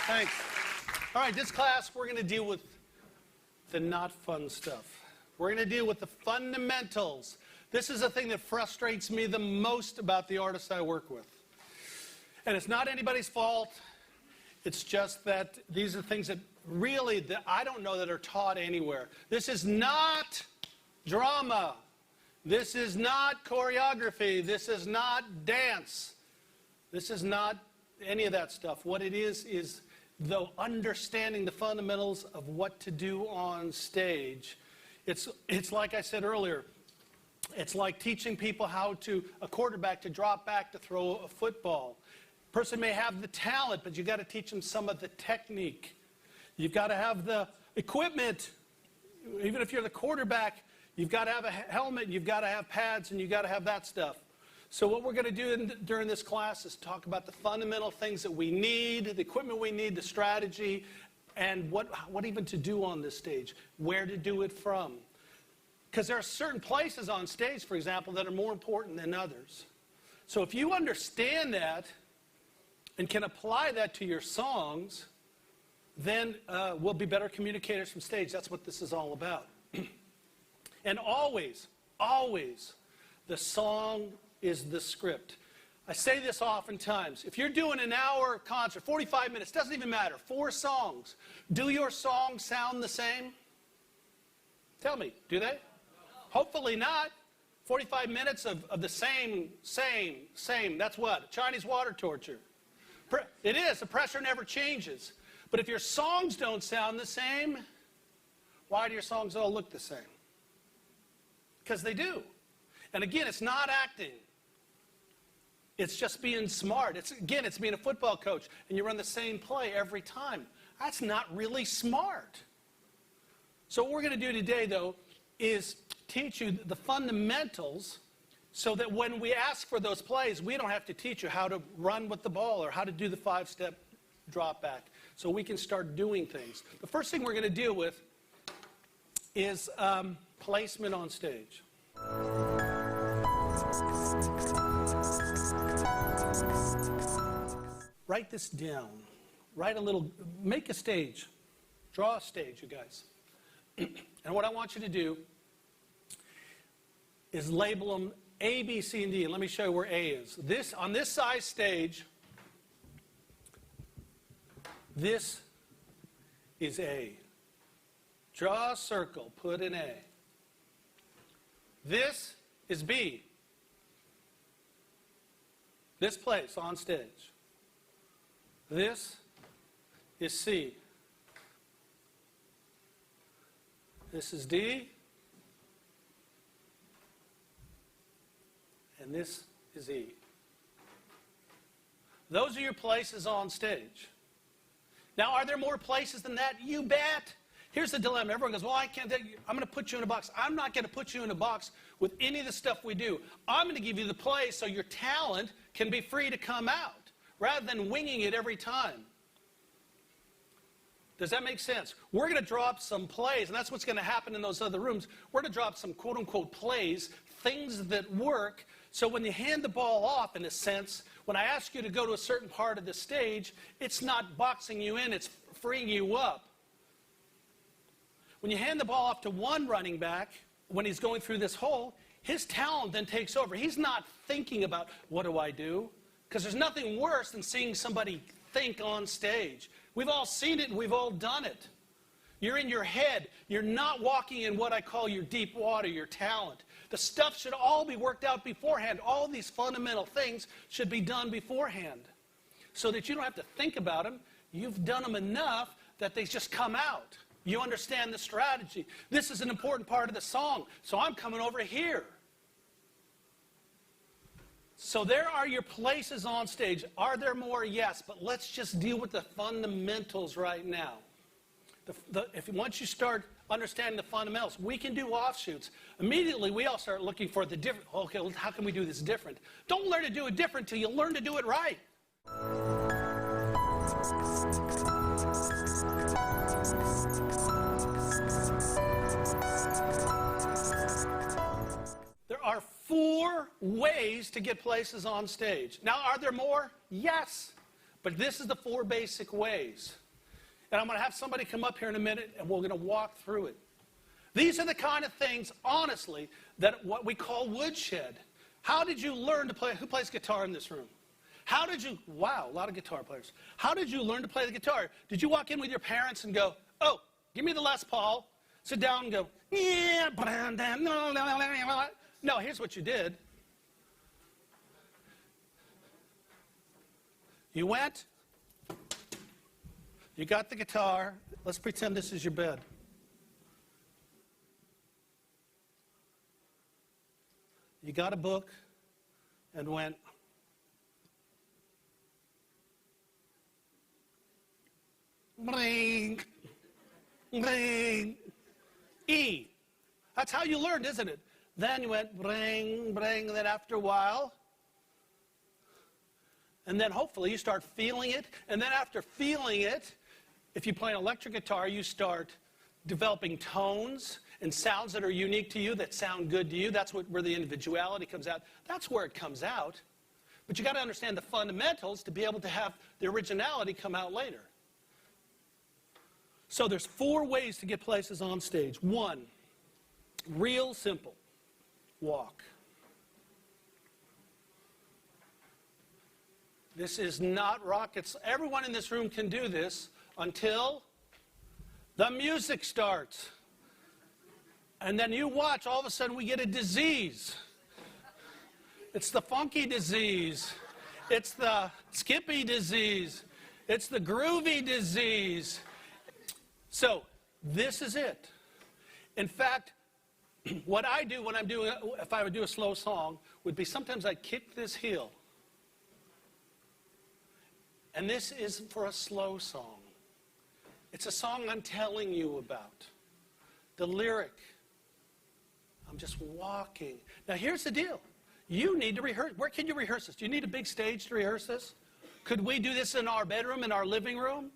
Thanks. All right, this class, we're going to deal with the not fun stuff. We're going to deal with the fundamentals. This is the thing that frustrates me the most about the artists I work with. And it's not anybody's fault. It's just that these are things that really, that I don't know that are taught anywhere. This is not drama. This is not choreography. This is not dance. This is not any of that stuff. What it is the understanding the fundamentals of what to do on stage. It's like I said earlier, it's like teaching people a quarterback to drop back to throw a football. Person may have the talent, but you got to teach them some of the technique. You've got to have the equipment. Even if you're the quarterback, you've got to have a helmet, you've got to have pads, and you've got to have that stuff. So what we're going to do during this class is talk about the fundamental things that we need, the equipment we need, the strategy, and what even to do on this stage, where to do it from. Because there are certain places on stage, for example, that are more important than others. So if you understand that and can apply that to your songs, then we'll be better communicators from stage. That's what this is all about. And always, always, the song is the script. I say this oftentimes. If you're doing an hour concert, 45 minutes, doesn't even matter, 4 songs, do your songs sound the same? Tell me, do they? Hopefully not. 45 minutes of the same. That's what? Chinese water torture. It is. The pressure never changes. But if your songs don't sound the same, why do your songs all look the same? Because they do. And again, it's not acting. It's just being smart. It's being a football coach, and you run the same play every time. That's not really smart. So what we're going to do today, though, is teach you the fundamentals so that when we ask for those plays, we don't have to teach you how to run with the ball or how to do the 5-step drop back. So we can start doing things. The first thing we're going to deal with is placement on stage. Write this down. Make a stage. Draw a stage, you guys. And what I want you to do is label them A, B, C, and D. And let me show you where A is. On this size stage, this is A. Draw a circle, put an A. This is B. This place on stage. This is C. This is D. And this is E. Those are your places on stage. Now, are there more places than that? You bet. Here's the dilemma. Everyone goes, well, I'm going to put you in a box. I'm not going to put you in a box with any of the stuff we do. I'm going to give you the play so your talent can be free to come out rather than winging it every time. Does that make sense? We're going to drop some plays, and that's what's going to happen in those other rooms. We're going to drop some quote-unquote plays, things that work, so when you hand the ball off, in a sense, when I ask you to go to a certain part of the stage, it's not boxing you in, it's freeing you up. When you hand the ball off to one running back, when he's going through this hole, his talent then takes over. He's not thinking about, what do I do? Because there's nothing worse than seeing somebody think on stage. We've all seen it and we've all done it. You're in your head. You're not walking in what I call your deep water, your talent. The stuff should all be worked out beforehand. All these fundamental things should be done beforehand so that you don't have to think about them. You've done them enough that they just come out. You understand the strategy. This is an important part of the song, so I'm coming over here. So there are your places on stage. Are there more? Yes, but let's just deal with the fundamentals right now. Once you start understanding the fundamentals, we can do offshoots. Immediately, we all start looking for the different. Okay, well, how can we do this different? Don't learn to do it different till you learn to do it right. There are 4 ways to get places on stage. Now, are there more? Yes. But this is the 4 basic ways. And I'm going to have somebody come up here in a minute, and we're going to walk through it. These are the kind of things, honestly, that what we call woodshed. How did you learn to play? Who plays guitar in this room? How did you, wow, a lot of guitar players. How did you learn to play the guitar? Did you walk in with your parents and go, oh, give me the Les Paul, sit down and go, yeah, no, here's what you did. You went, you got the guitar. Let's pretend this is your bed. You got a book and went, bling, bling, E. That's how you learned, isn't it? Then you went, bling, bling, and then after a while, and then hopefully you start feeling it, and then after feeling it, if you play an electric guitar, you start developing tones and sounds that are unique to you, that sound good to you. That's where the individuality comes out. That's where it comes out. But you got to understand the fundamentals to be able to have the originality come out later. So there's 4 ways to get places on stage. 1, real simple, walk. This is not rocket science. Everyone in this room can do this until the music starts. And then you watch, all of a sudden we get a disease. It's the funky disease. It's the skippy disease. It's the groovy disease. So this is it. In fact, what I do when I'm doing, if I would do a slow song, would be sometimes I kick this heel. And this isn't for a slow song. It's a song I'm telling you about. The lyric. I'm just walking. Now here's the deal. You need to rehearse. Where can you rehearse this? Do you need a big stage to rehearse this? Could we do this in our bedroom, in our living room?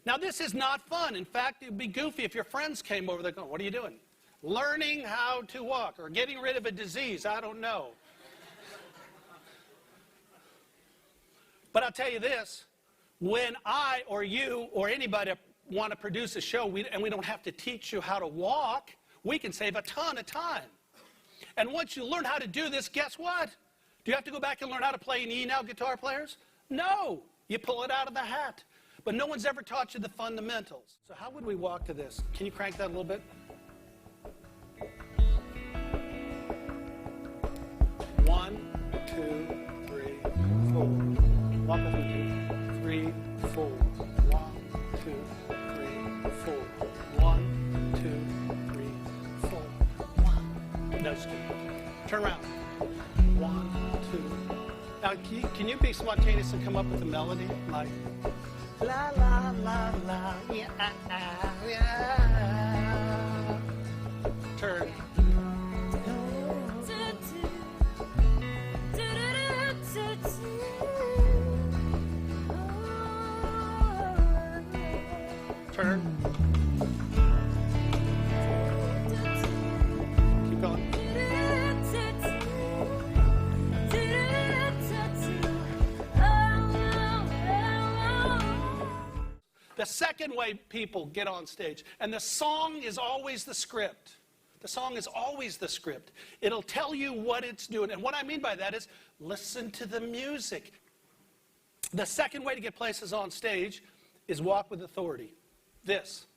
Now this is not fun. In fact, it would be goofy if your friends came over there going, what are you doing? Learning how to walk or getting rid of a disease. I don't know. But I'll tell you this. When I or you or anybody want to produce a show and we don't have to teach you how to walk, we can save a ton of time. And once you learn how to do this, guess what? Do you have to go back and learn how to play an E now, guitar players? No. You pull it out of the hat. But no one's ever taught you the fundamentals. So how would we walk to this? Can you crank that a little bit? 1, 2, 3, 4. Walk with me. 3, 4. 1, 2, 3, 4. 1, 2, 3, 4. 1. No, just kidding. Turn around. 1, 2. Now, can you be spontaneous and come up with a melody? Like, la, la, la, la, yeah, yeah. Turn. Turn. Keep going. The second way people get on stage, and the song is always the script. The song is always the script. It'll tell you what it's doing. And what I mean by that is listen to the music. The second way to get places on stage is walk with authority. This.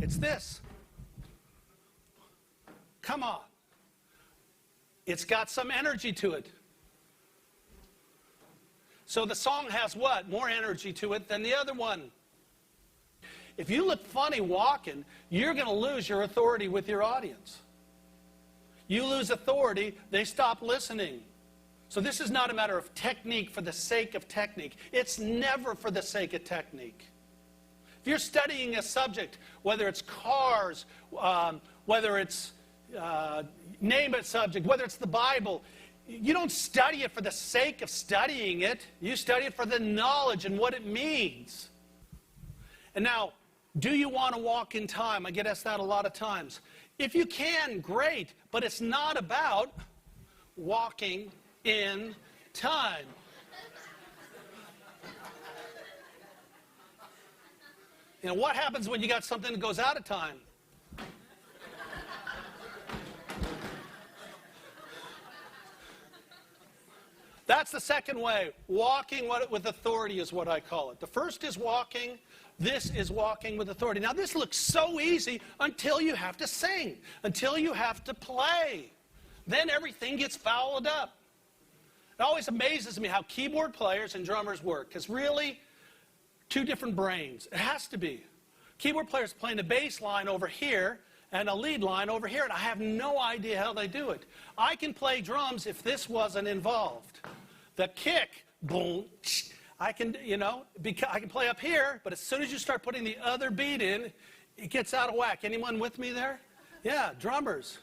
It's this. Come on. It's got some energy to it. So the song has what? More energy to it than the other one. If you look funny walking, you're going to lose your authority with your audience. You lose authority, they stop listening. So this is not a matter of technique for the sake of technique. It's never for the sake of technique. If you're studying a subject, whether it's cars, whether it's name a subject, whether it's the Bible, you don't study it for the sake of studying it. You study it for the knowledge and what it means. And now, do you want to walk in time? I get asked that a lot of times. If you can, great. But it's not about walking in time. You know, what happens when you got something that goes out of time? That's the second way. Walking with authority is what I call it. The first is walking. This is walking with authority. Now, this looks so easy until you have to sing, until you have to play. Then everything gets fouled up. It always amazes me how keyboard players and drummers work, because really, two different brains. It has to be. Keyboard players playing the bass line over here and a lead line over here, and I have no idea how they do it. I can play drums if this wasn't involved. The kick, boom, I can, I can play up here, but as soon as you start putting the other beat in, it gets out of whack. Anyone with me there? Yeah, drummers.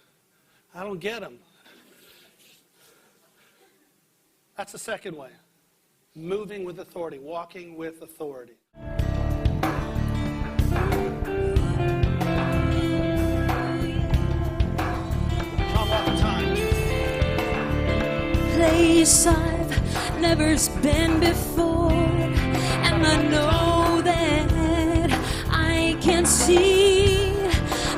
I don't get them. That's the second way. Moving with authority, walking with authority. Place I've never been before, and I know that I can see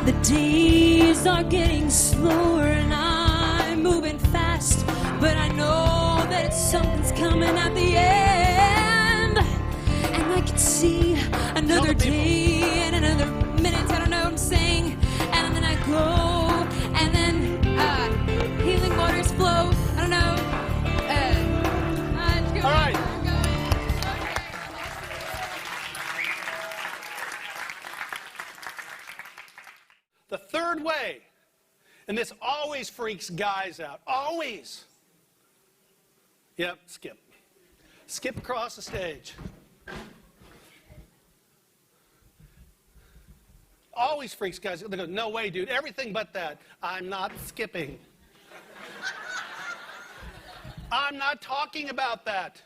the days are getting slower, and I'm moving fast, but I know that something's coming at the end, and I can see another day and another minute. I don't know what I'm saying, and then I go, and then healing waters flow. I don't know. All right. The third way, and this always freaks guys out. Always. Yep, skip. Skip across the stage. Always freaks guys out. They go, no way, dude. Everything but that. I'm not skipping. I'm not talking about that.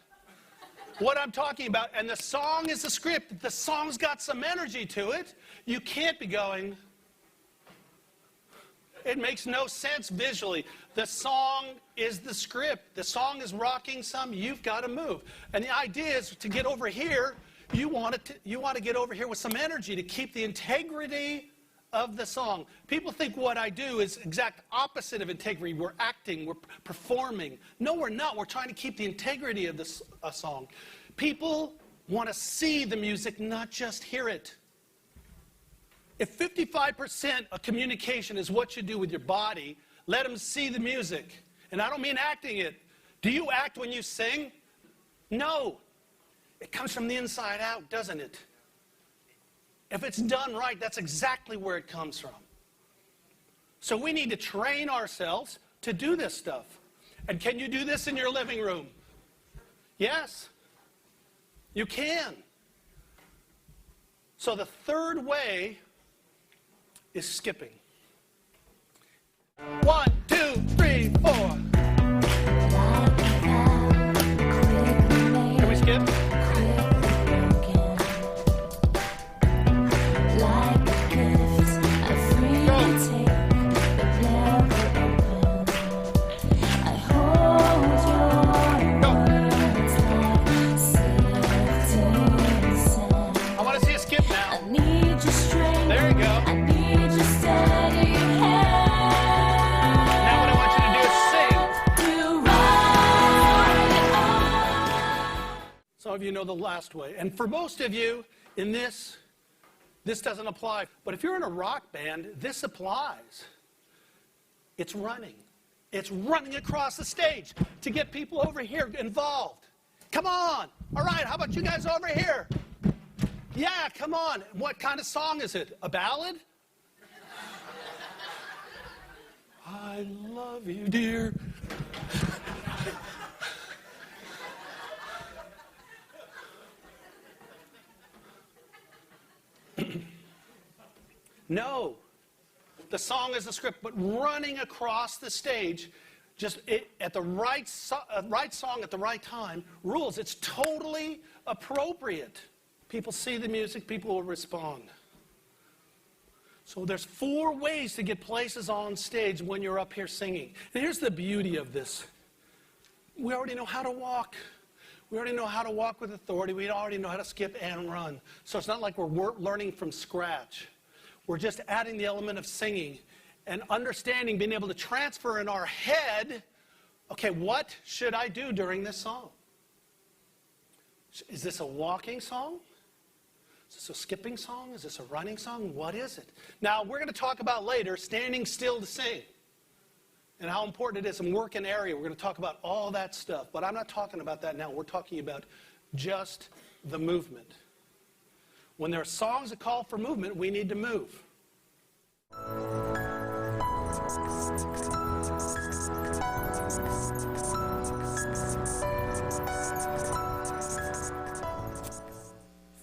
What I'm talking about, and the song is the script. The song's got some energy to it. You can't be going. It makes no sense visually. The song is the script. The song is rocking some. You've got to move. And the idea is to get over here. You want to get over here with some energy to keep the integrity of the song. People think what I do is exact opposite of integrity. We're acting, we're performing. No, we're not. We're trying to keep the integrity of this song. People want to see the music, not just hear it. If 55% of communication is what you do with your body, let them see the music. And I don't mean acting it. Do you act when you sing? No. It comes from the inside out, doesn't it? If it's done right, that's exactly where it comes from. So we need to train ourselves to do this stuff. And can you do this in your living room? Yes, you can. So the third way is skipping. 1, 2, 3, 4. Can we skip? Of you know the last way. And for most of you, in this doesn't apply. But if you're in a rock band, this applies. It's running. It's running across the stage to get people over here involved. Come on. All right, how about you guys over here? Yeah, come on. What kind of song is it? A ballad? I love you, dear. No. The song is the script, but running across the stage, at the right song at the right time, rules. It's totally appropriate. People see the music, people will respond. So there's 4 ways to get places on stage when you're up here singing. And here's the beauty of this. We already know how to walk. We already know how to walk with authority. We already know how to skip and run. So it's not like we're learning from scratch. We're just adding the element of singing and understanding, being able to transfer in our head, okay, what should I do during this song? Is this a walking song? Is this a skipping song? Is this a running song? What is it? Now, we're going to talk about later standing still to sing and how important it is in work and area. We're going to talk about all that stuff, but I'm not talking about that now. We're talking about just the movement. When there are songs that call for movement, we need to move.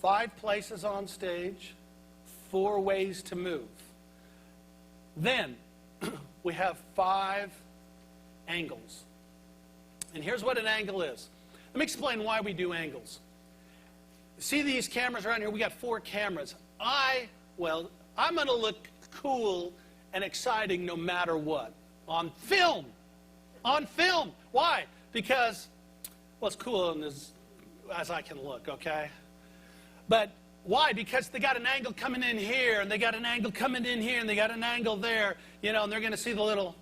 Five places on stage, 4 ways to move. Then we have 5 angles. And here's what an angle is. Let me explain why we do angles. See these cameras around here? We got 4 cameras. I'm going to look cool and exciting no matter what. On film. On film. Why? Because, well, it's cool as I can look, okay? But why? Because they got an angle coming in here, and they got an angle coming in here, and they got an angle there, and they're going to see the little,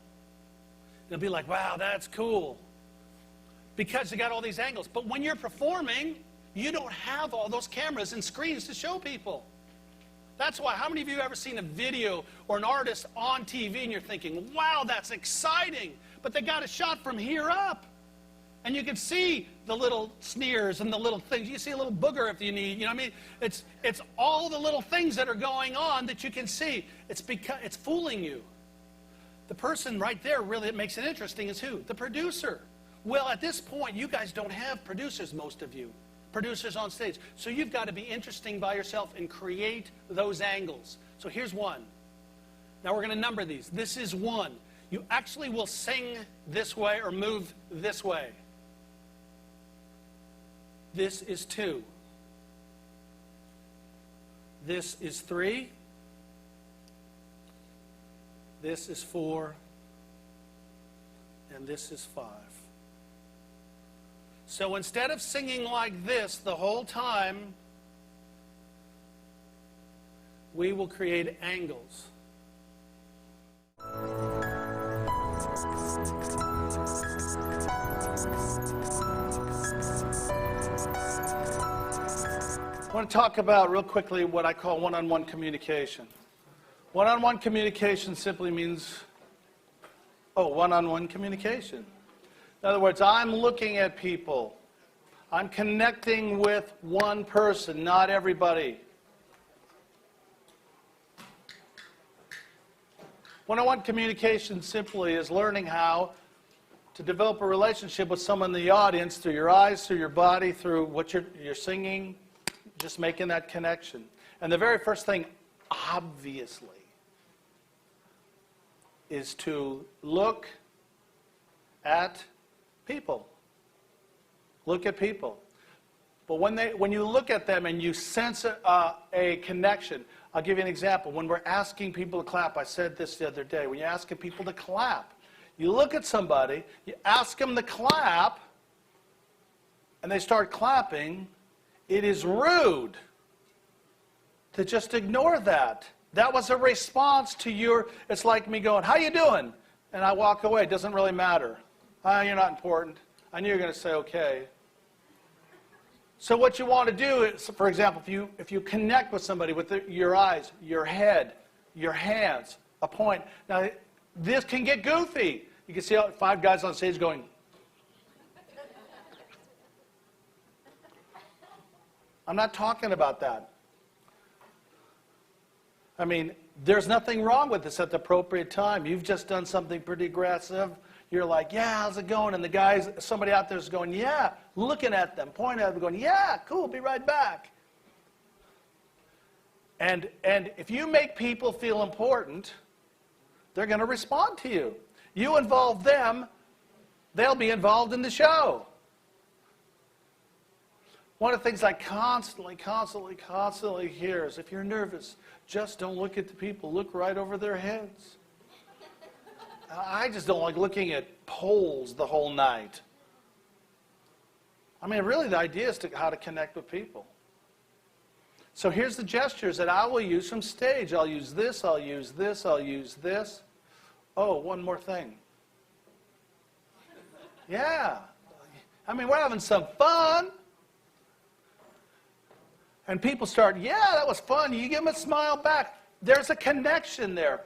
they'll be like, wow, that's cool. Because they got all these angles. But when you're performing, you don't have all those cameras and screens to show people. That's why. How many of you have ever seen a video or an artist on TV and you're thinking, wow, that's exciting, but they got a shot from here up. And you can see the little sneers and the little things. You see a little booger if you need. You know what I mean? It's all the little things that are going on that you can see. It's because it's fooling you. The person right there really that makes it interesting is who? The producer. Well, at this point, you guys don't have producers, most of you. Producers on stage. So you've got to be interesting by yourself and create those angles. So here's one. Now we're going to number these. This is 1. You actually will sing this way or move this way. This is 2. This is 3. This is 4. And this is 5. So instead of singing like this the whole time, we will create angles. I want to talk about real quickly what I call one-on-one communication. One-on-one communication simply means, one-on-one communication. In other words, I'm looking at people. I'm connecting with one person, not everybody. One-on-one communication simply is learning how to develop a relationship with someone in the audience through your eyes, through your body, through what you're singing, just making that connection. And the very first thing, obviously, is to look at people. Look at people. But when you look at them and you sense a connection, I'll give you an example. When we're asking people to clap, I said this the other day, when you're asking people to clap, you look at somebody, you ask them to clap, and they start clapping, it is rude to just ignore that. That was a response to it's like me going, how you doing? And I walk away. It doesn't really matter. You're not important. I knew you were going to say okay. So what you want to do is, for example, if you connect with somebody with your eyes, your head, your hands, a point. Now, this can get goofy. You can see 5 guys on stage going. I'm not talking about that. I mean, there's nothing wrong with this at the appropriate time. You've just done something pretty aggressive. You're like, yeah, how's it going? And somebody out there is going, yeah, looking at them, pointing at them, going, yeah, cool, be right back. And if you make people feel important, they're going to respond to you. You involve them, they'll be involved in the show. One of the things I constantly hear is if you're nervous, just don't look at the people, look right over their heads. I just don't like looking at poles the whole night. I mean, really, the idea is how to connect with people. So here's the gestures that I will use from stage. I'll use this, I'll use this, I'll use this. Oh, one more thing. Yeah. I mean, we're having some fun. And people start, yeah, that was fun. You give them a smile back. There's a connection there.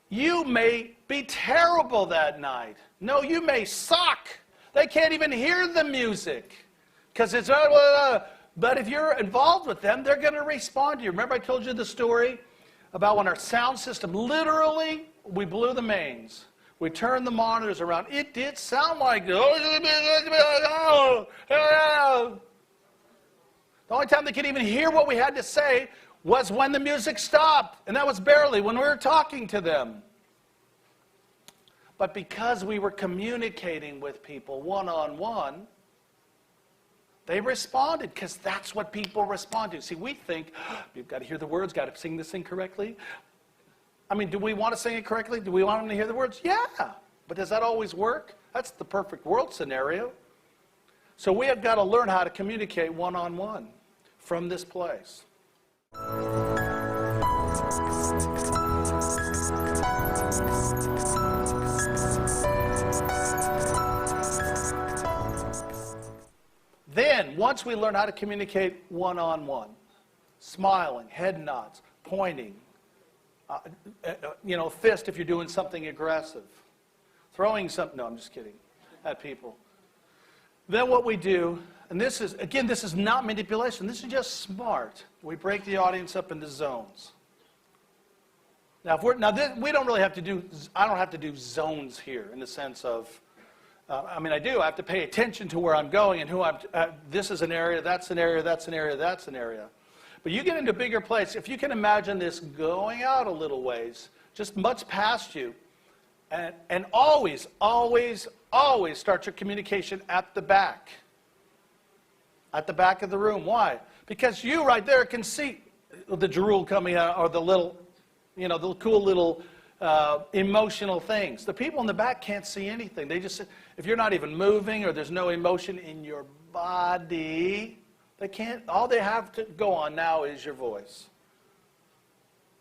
You may be terrible that night. No, you may suck. They can't even hear the music because it's but if you're involved with them, they're going to respond to you. Remember I told you the story about when our sound system, literally, we blew the mains. We turned the monitors around. It did sound like, the only time they could even hear what we had to say was when the music stopped. And that was barely when we were talking to them. But because we were communicating with people one-on-one, they responded, because that's what people respond to. See, we think, you've got to hear the words, got to sing this thing correctly. I mean, do we want to sing it correctly? Do we want them to hear the words? Yeah. But does that always work? That's the perfect world scenario. So we have got to learn how to communicate one-on-one from this place. Then, once we learn how to communicate one-on-one, smiling, head nods, pointing, fist if you're doing something aggressive, throwing something, no, I'm just kidding, at people. Then what we do, and this is, again, this is not manipulation, this is just smart. We break the audience up into zones. Now, we don't really have to do, I don't have to do zones here in the sense of, I do. I have to pay attention to where I'm going and who I'm. This is an area, that's an area, that's an area, that's an area. But you get into a bigger place. If you can imagine this going out a little ways, just much past you, and always, always, always start your communication at the back. At the back of the room. Why? Because you right there can see the drool coming out, or the little, the cool little emotional things. The people in the back can't see anything. They just, if you're not even moving or there's no emotion in your body, they can't, all they have to go on now is your voice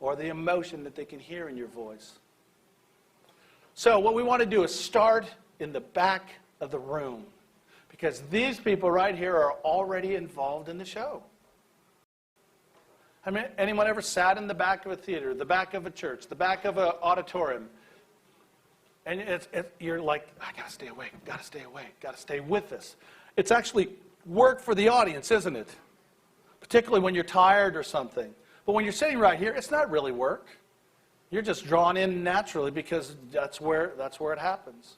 or the emotion that they can hear in your voice. So what we want to do is start in the back of the room, because these people right here are already involved in the show. I mean, anyone ever sat in the back of a theater, the back of a church, the back of an auditorium, and you're like, I got to stay awake, got to stay awake, got to stay with this. It's actually work for the audience, isn't it? Particularly when you're tired or something. But when you're sitting right here, it's not really work. You're just drawn in naturally because that's where it happens.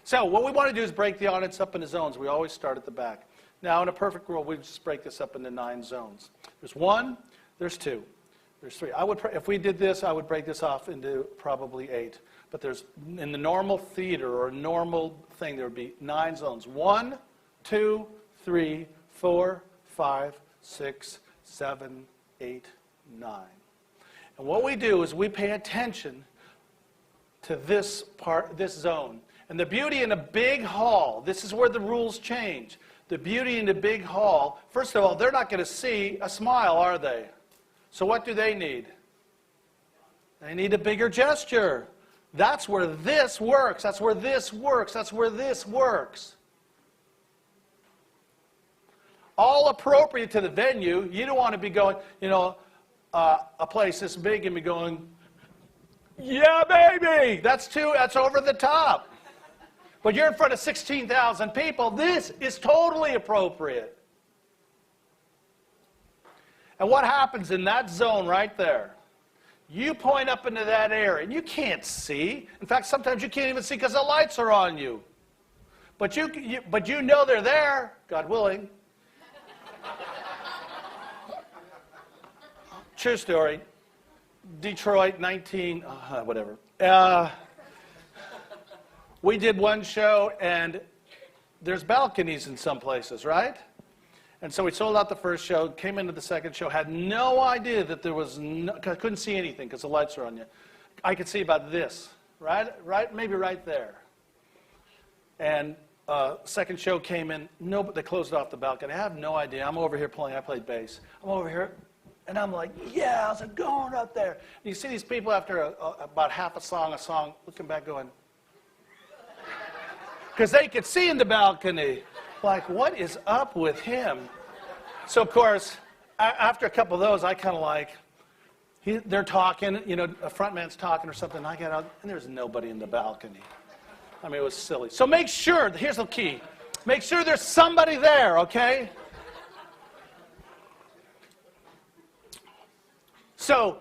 So what we want to do is break the audience up into zones. We always start at the back. Now, in a perfect world, we just break this up into 9 zones. There's 1, there's 2, there's 3. If we did this, I would break this off into probably 8. But there's, in the normal theater or normal thing, there would be 9 zones. 1, 2, 3, 4, 5, 6, 7, 8, 9. And what we do is we pay attention to this part, this zone. And the beauty in a big hall, this is where the rules change. The beauty in a big hall, first of all, they're not going to see a smile, are they? So what do they need? They need a bigger gesture. That's where this works. That's where this works. That's where this works. All appropriate to the venue. You don't want to be going, a place this big and be going, yeah, baby. That's over the top. But you're in front of 16,000 people. This is totally appropriate. And what happens in that zone right there? You point up into that area, and you can't see. In fact, sometimes you can't even see because the lights are on you. But you know they're there, God willing. True story. Detroit, whatever. We did one show, and there's balconies in some places, right? And so we sold out the first show, came into the second show, had no idea that there was I couldn't see anything because the lights are on you. I could see about this maybe right there. And second show came in. No, they closed off the balcony. I have no idea. I'm over here playing. I played bass. I'm over here, and I'm like, yeah, how's it going up there? And you see these people after about half a song, looking back going, because they could see in the balcony, like, what is up with him? So, of course, after a couple of those, I kind of like, they're talking, you know, a front man's talking or something. I get out, and there's nobody in the balcony. I mean, it was silly. So make sure, here's the key. Make sure there's somebody there, okay? So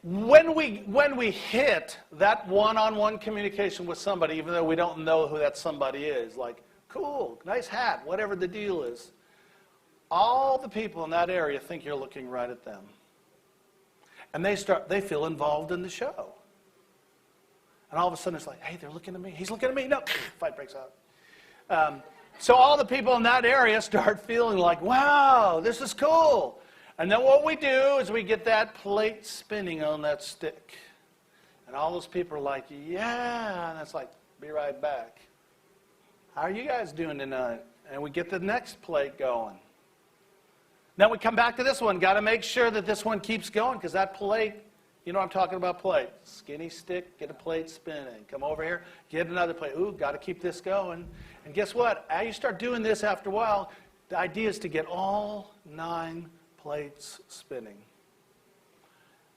when we hit that one-on-one communication with somebody, even though we don't know who that somebody is, like, cool, nice hat, whatever the deal is, all the people in that area think you're looking right at them. And they feel involved in the show. And all of a sudden it's like, hey, they're looking at me. He's looking at me. No, fight breaks out. So all the people in that area start feeling like, wow, this is cool. And then what we do is we get that plate spinning on that stick. And all those people are like, yeah. And it's like, be right back. How are you guys doing tonight? And we get the next plate going. Then we come back to this one. Got to make sure that this one keeps going because that plate, you know what I'm talking about, plate. Skinny stick, get a plate spinning. Come over here, get another plate. Ooh, got to keep this going. And guess what? As you start doing this after a while, the idea is to get all 9 plates spinning.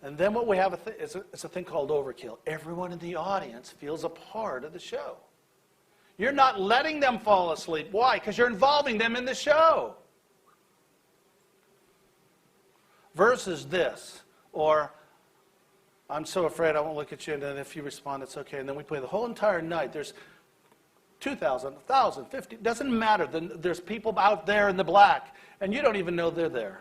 And then what we have is a thing called overkill. Everyone in the audience feels a part of the show. You're not letting them fall asleep. Why? Because you're involving them in the show. Versus this, or I'm so afraid I won't look at you, and then if you respond, it's okay. And then we play the whole entire night. There's 2,000, 1,000, 50, doesn't matter. There's people out there in the black, and you don't even know they're there.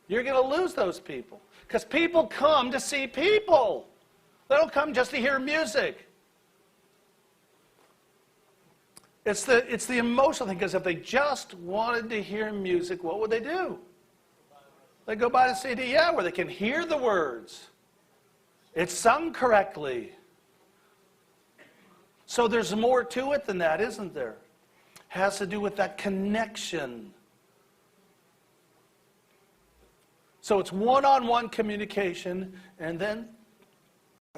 You're going to lose those people. Because people come to see people. They don't come just to hear music. It's the emotional thing, because if they just wanted to hear music, what would they do? They go buy the CD, yeah, where they can hear the words. It's sung correctly. So there's more to it than that, isn't there? Has to do with that connection. So it's one-on-one communication and then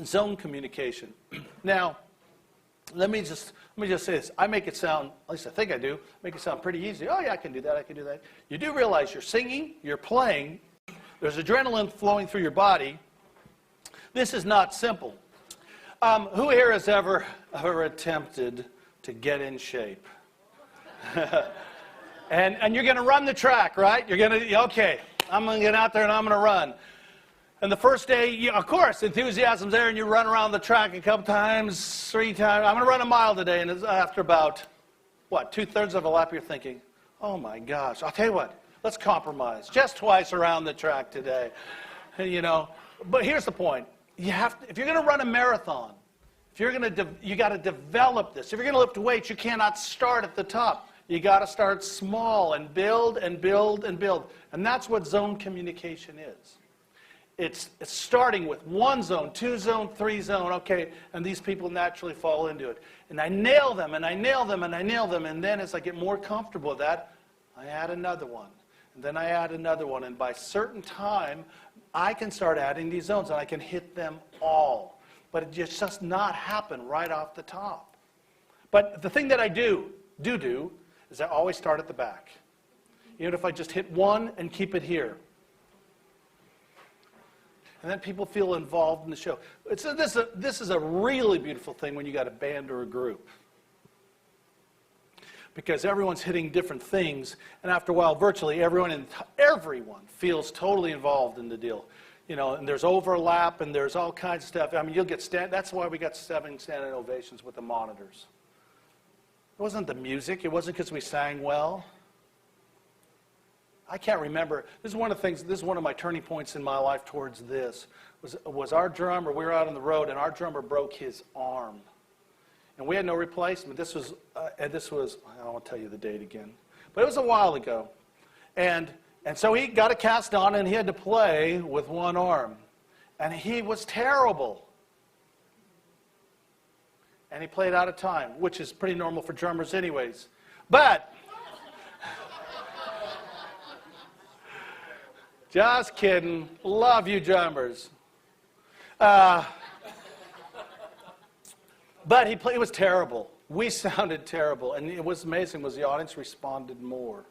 zone communication. Now, let me just say this. I make it sound, at least I think I do, make it sound pretty easy. Oh yeah, I can do that, I can do that. You do realize you're singing, you're playing, there's adrenaline flowing through your body. This is not simple. Who here has ever attempted to get in shape? and you're going to run the track, right? You're going to, okay, I'm going to get out there and I'm going to run. And the first day, of course, enthusiasm's there, and you run around the track a couple times, 3 times. I'm going to run a mile today, and after about, 2/3 of a lap, you're thinking, oh my gosh, I'll tell you what, let's compromise. Just twice around the track today, you know. But here's the point. You have to, if you're going to run a marathon, you got to develop this. If you're going to lift weights, you cannot start at the top. You got to start small and build and build and build. And that's what zone communication is. It's starting with 1 zone, 2 zone, 3 zone, okay, and these people naturally fall into it. And I nail them, and I nail them, and I nail them, and then as I get more comfortable with that, I add another one. And then I add another one, and by a certain time, I can start adding these zones, and I can hit them all. But it just does not happen right off the top. But the thing that I do is I always start at the back. Even if I just hit 1 and keep it here. And then people feel involved in the show. This is a really beautiful thing when you got a band or a group. Because everyone's hitting different things, and after a while, virtually everyone feels totally involved in the deal. You know, and there's overlap, and there's all kinds of stuff. I mean, you'll get that's why we got 7 standing ovations with the monitors. It wasn't the music. It wasn't because we sang well. I can't remember. This is one of the things. This is one of my turning points in my life towards this. Was our drummer? We were out on the road, and our drummer broke his arm, and we had no replacement. This was. I won't tell you the date again, but it was a while ago, and so he got a cast on, and he had to play with 1 arm, and he was terrible. And he played out of time, which is pretty normal for drummers anyways. But, just kidding. Love you drummers. But it was terrible. We sounded terrible. And it was amazing was the audience responded more.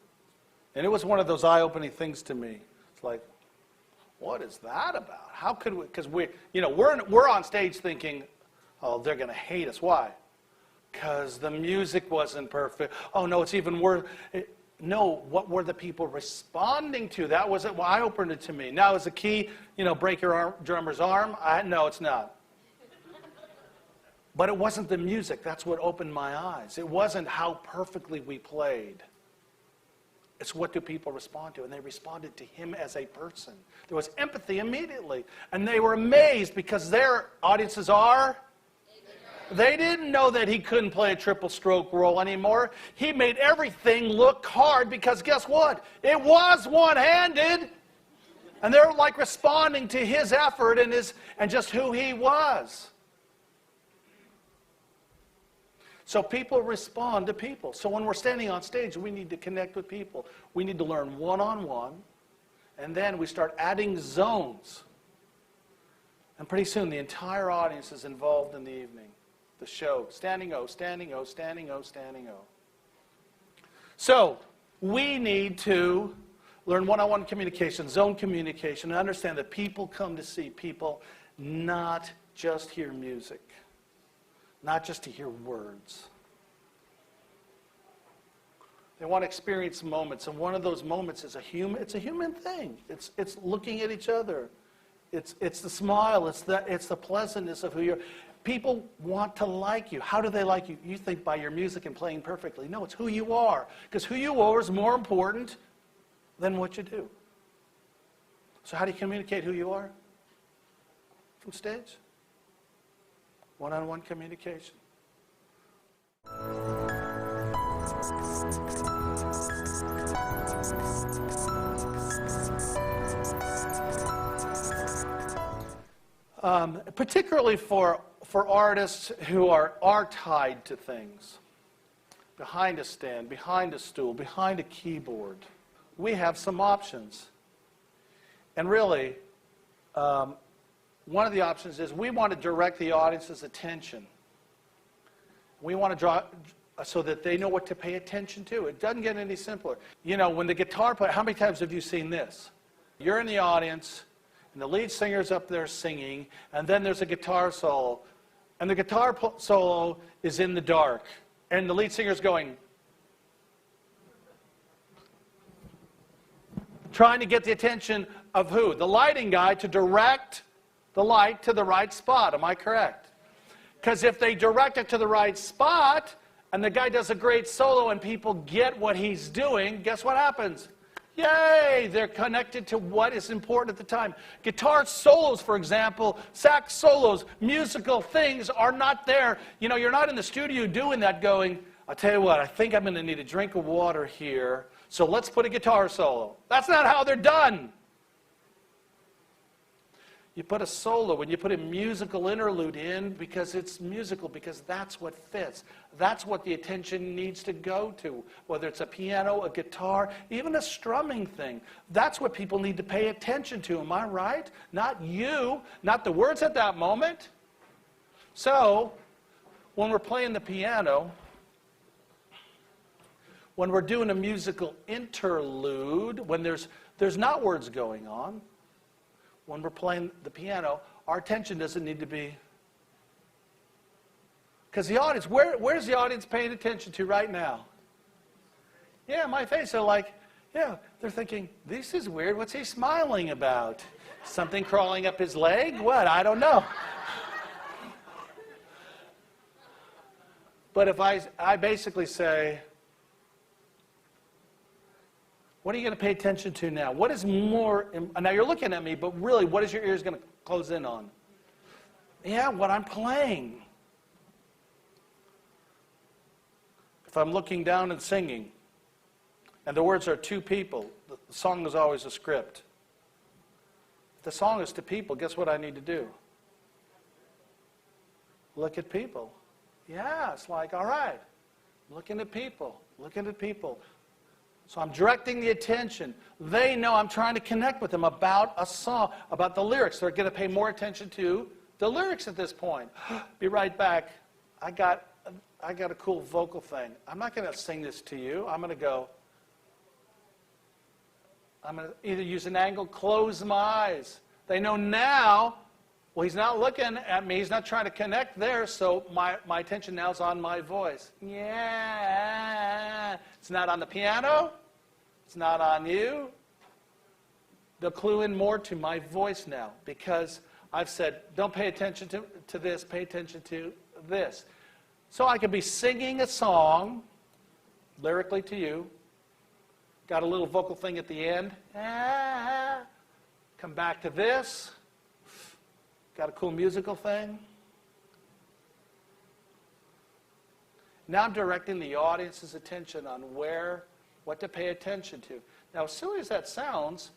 And it was one of those eye-opening things to me. It's like, what is that about? How could we, because we're on stage thinking, oh, they're going to hate us. Why? Because the music wasn't perfect. Oh, no, it's even worse. No, what were the people responding to? That was an eye-opener to me. Now, is the key, break your drummer's arm? No, it's not. But it wasn't the music. That's what opened my eyes. It wasn't how perfectly we played. It's what do people respond to? And they responded to him as a person. There was empathy immediately. And they were amazed because their audiences are... They didn't know that he couldn't play a triple stroke roll anymore. He made everything look hard because guess what? It was one-handed. And they're like responding to his effort and just who he was. So people respond to people. So when we're standing on stage, we need to connect with people. We need to learn one-on-one. And then we start adding zones. And pretty soon the entire audience is involved in the evening. The show, standing O, standing O, standing O, standing O. So we need to learn one-on-one communication, zone communication, and understand that people come to see people, not just hear music, not just to hear words. They want to experience moments, and one of those moments is it's a human thing. It's looking at each other. It's the smile. It's the pleasantness of who you're. People want to like you. How do they like you? You think by your music and playing perfectly. No, it's who you are. Because who you are is more important than what you do. So how do you communicate who you are? From stage. One-on-one communication. Particularly for artists who are tied to things, behind a stand, behind a stool, behind a keyboard, we have some options. And really, one of the options is we want to direct the audience's attention. We want to draw so that they know what to pay attention to. It doesn't get any simpler. When the guitar player, how many times have you seen this? You're in the audience, and the lead singer's up there singing, and then there's a guitar solo. And the guitar solo is in the dark, and the lead singer's going, trying to get the attention of who? The lighting guy to direct the light to the right spot. Am I correct? Because if they direct it to the right spot, and the guy does a great solo, and people get what he's doing, guess what happens? Yay! They're connected to what is important at the time. Guitar solos, for example, sax solos, musical things are not there. You're not in the studio doing that going, I'll tell you what, I think I'm going to need a drink of water here, so let's put a guitar solo. That's not how they're done. You put a solo when you put a musical interlude in because it's musical, because that's what fits. That's what the attention needs to go to, whether it's a piano, a guitar, even a strumming thing. That's what people need to pay attention to, am I right? Not you, not the words at that moment. So, when we're playing the piano, when we're doing a musical interlude, when there's not words going on, when we're playing the piano, our attention doesn't need to be... Because the audience, where's the audience paying attention to right now? Yeah, my face. They're like, yeah, they're thinking, this is weird. What's he smiling about? Something crawling up his leg? What? I don't know. But if I basically say, what are you going to pay attention to now? What is more... Now you're looking at me, but really, what is your ears going to close in on? Yeah, what I'm playing. If I'm looking down and singing, and the words are to people, the song is always a script. If the song is to people, guess what I need to do? Look at people. Yeah, it's like, all right, looking at people, looking at people. So I'm directing the attention. They know I'm trying to connect with them about a song, about the lyrics. They're going to pay more attention to the lyrics at this point. Be right back. I got a cool vocal thing. I'm not going to sing this to you. I'm going to either use an angle, close my eyes. They know now, well, he's not looking at me. He's not trying to connect there, so my attention now is on my voice. Yeah. It's not on the piano. It's not on you. They'll clue in more to my voice now because I've said, don't pay attention to this, pay attention to this. So I could be singing a song lyrically to you, got a little vocal thing at the end, come back to this, got a cool musical thing. Now I'm directing the audience's attention on what to pay attention to. Now, as silly as that sounds,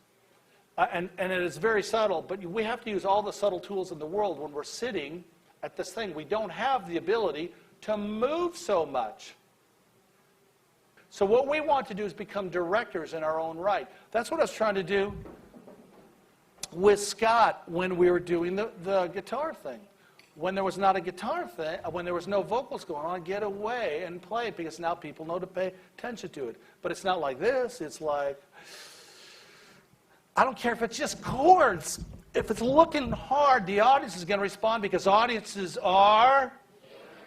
and it is very subtle, but we have to use all the subtle tools in the world when we're sitting at this thing. We don't have the ability to move so much. So what we want to do is become directors in our own right. That's what I was trying to do with Scott when we were doing the guitar thing. When there was not a guitar thing, when there was no vocals going on, get away and play because now people know to pay attention to it. But it's not like this. It's like, I don't care if it's just chords. If it's looking hard, the audience is going to respond because audiences are,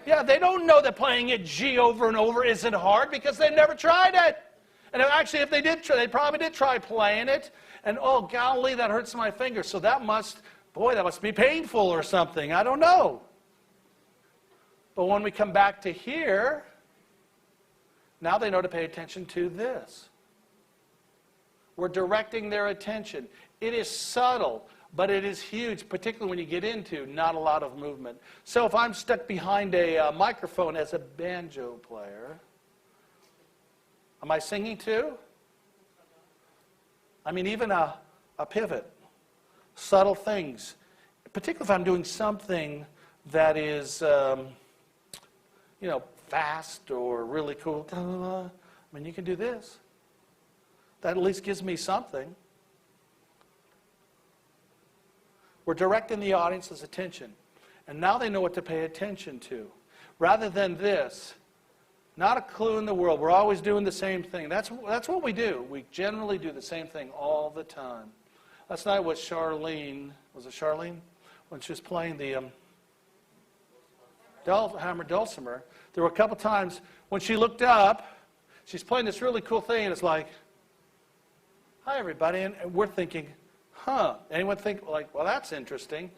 they don't know that playing it G over and over isn't hard because they've never tried it. And actually, if they did try, they probably did try playing it. And oh, golly, that hurts my fingers. So that must be painful or something. I don't know. But when we come back to here, now they know to pay attention to this. We're directing their attention. It is subtle, but it is huge, particularly when you get into not a lot of movement. So if I'm stuck behind a microphone as a banjo player, am I singing too? I mean, even a pivot, subtle things, particularly if I'm doing something that is, fast or really cool. I mean, you can do this. That at least gives me something. We're directing the audience's attention. And now they know what to pay attention to. Rather than this, not a clue in the world. We're always doing the same thing. That's what we do. We generally do the same thing all the time. Last night was Charlene. Was it Charlene? When she was playing the hammered dulcimer. There were a couple times when she looked up, she's playing this really cool thing, and it's like, hi, everybody. And we're thinking, anyone think, like, well, that's interesting?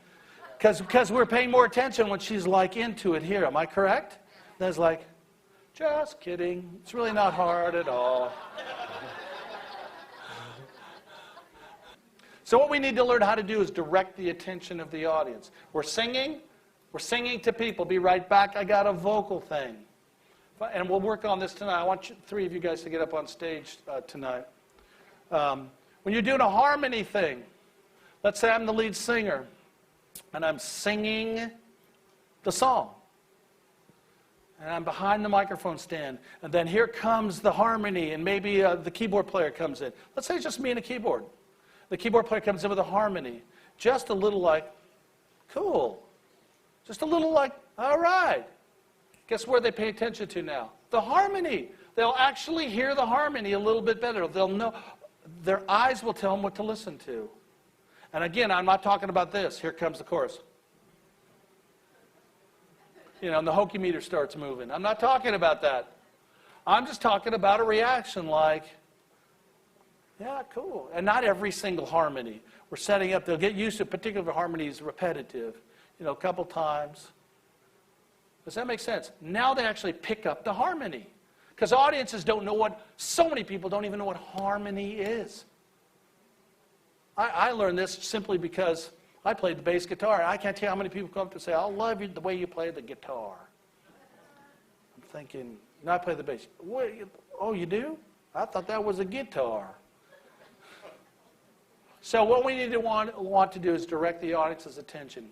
Because we're paying more attention when she's, like, into it here. Am I correct? Then it's like, just kidding. It's really not hard at all. So what we need to learn how to do is direct the attention of the audience. We're singing to people. Be right back. I got a vocal thing. And we'll work on this tonight. I want three of you guys to get up on stage tonight. When you're doing a harmony thing, let's say I'm the lead singer, and I'm singing the song. And I'm behind the microphone stand. And then here comes the harmony, and maybe the keyboard player comes in. Let's say it's just me and a keyboard. The keyboard player comes in with a harmony. Just a little like, cool. Just a little like, all right. Guess where they pay attention to now? The harmony. They'll actually hear the harmony a little bit better. They'll know. Their eyes will tell them what to listen to. And again, I'm not talking about this. Here comes the chorus. And the hokey meter starts moving. I'm not talking about that. I'm just talking about a reaction like, yeah, cool. And not every single harmony. We're setting up, they'll get used to particular harmonies repetitive, a couple times. Does that make sense? Now they actually pick up the harmony. Because audiences don't know so many people don't even know what harmony is. I learned this simply because I played the bass guitar. I can't tell you how many people come up to say, I love you the way you play the guitar. I'm thinking, no, I play the bass. Oh, you do? I thought that was a guitar. So what we need to want to do is direct the audience's attention.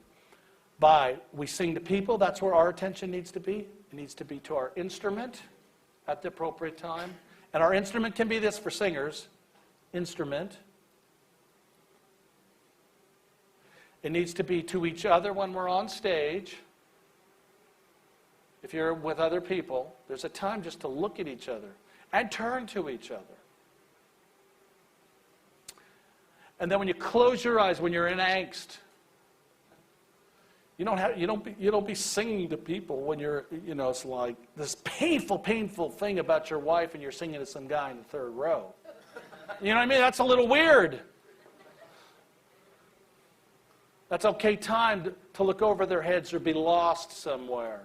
We sing to people, that's where our attention needs to be. It needs to be to our instrument at the appropriate time. And our instrument can be this for singers. Instrument. It needs to be to each other when we're on stage. If you're with other people, there's a time just to look at each other and turn to each other. And then when you close your eyes, when you're in angst, you don't be singing to people when you're, it's like this painful thing about your wife and you're singing to some guy in the third row. You know what I mean? That's a little weird. That's okay time to look over their heads or be lost somewhere.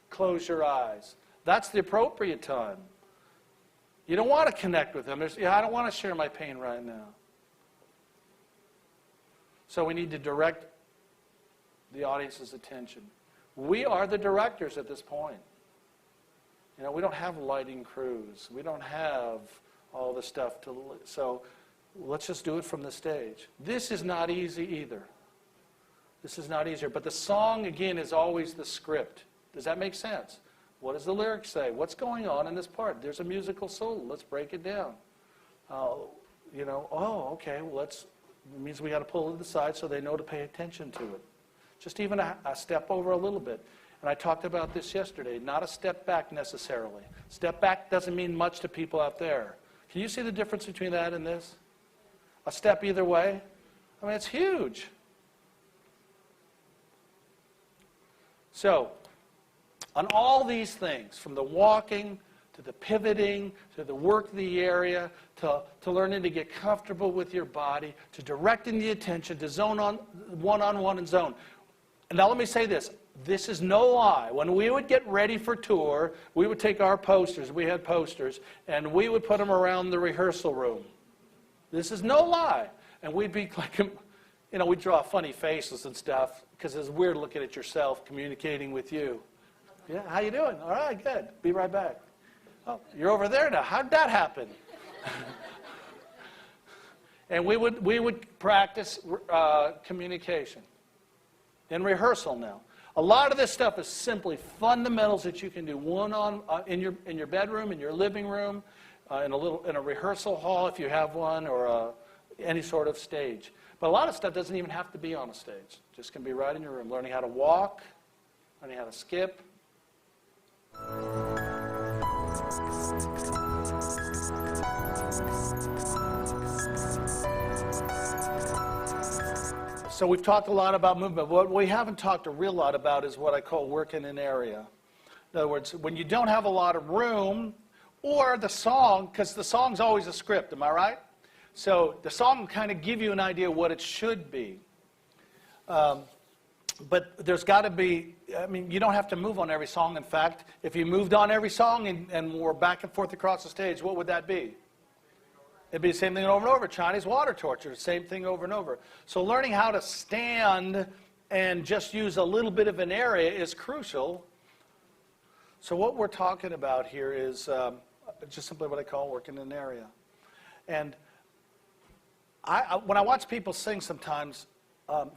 Close your eyes. That's the appropriate time. You don't want to connect with them. I don't want to share my pain right now. So we need to direct the audience's attention. We are the directors at this point. We don't have lighting crews. We don't have all the stuff so let's just do it from the stage. This is not easy either. This is not easier. But the song, again, is always the script. Does that make sense? What does the lyrics say? What's going on in this part? There's a musical solo. Let's break it down. Okay, well, it means we got to pull it to the side so they know to pay attention to it. Just even a step over a little bit. And I talked about this yesterday. Not a step back necessarily. Step back doesn't mean much to people out there. Can you see the difference between that and this? A step either way? I mean, it's huge. So, on all these things, from the walking to the pivoting, to the work the area, to learning to get comfortable with your body, to directing the attention, to zone on one-on-one and zone. And now let me say this. This is no lie. When we would get ready for tour, we would take our posters, we had posters, and we would put them around the rehearsal room. This is no lie. And we'd be like, we'd draw funny faces and stuff, because it's weird looking at yourself communicating with you. Yeah, how you doing? All right, good. Be right back. Oh, you're over there now. How'd that happen? And we would practice communication in rehearsal now. A lot of this stuff is simply fundamentals that you can do in your bedroom, in your living room, in a rehearsal hall if you have one, or any sort of stage. But a lot of stuff doesn't even have to be on a stage. Just can be right in your room. Learning how to walk, learning how to skip. So we've talked a lot about movement. What we haven't talked a real lot about is what I call working an area. In other words, when you don't have a lot of room, or the song, because the song's always a script, am I right? So the song will kind of give you an idea of what it should be. But there's got to be, you don't have to move on every song. In fact, if you moved on every song and were back and forth across the stage, what would that be? It'd be the same thing over and over. Chinese water torture, same thing over and over. So learning how to stand and just use a little bit of an area is crucial. So what we're talking about here is just simply what I call working an area. And when I watch people sing sometimes,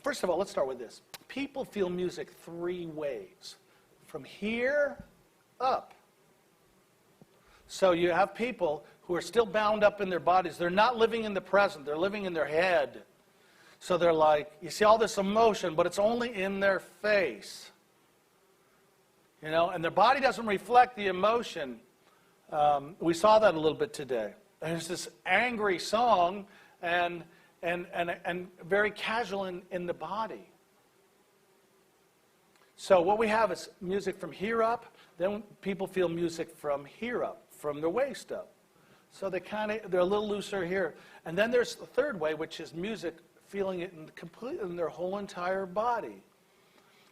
first of all, let's start with this. People feel music three ways. From here up. So you have people who are still bound up in their bodies. They're not living in the present. They're living in their head. So they're like, you see all this emotion, but it's only in their face. And their body doesn't reflect the emotion. We saw that a little bit today. There's this angry song and very casual in the body. So what we have is music from here up. Then people feel music from here up, from their waist up. So they're a little looser here. And then there's the third way, which is music feeling it completely in their whole entire body.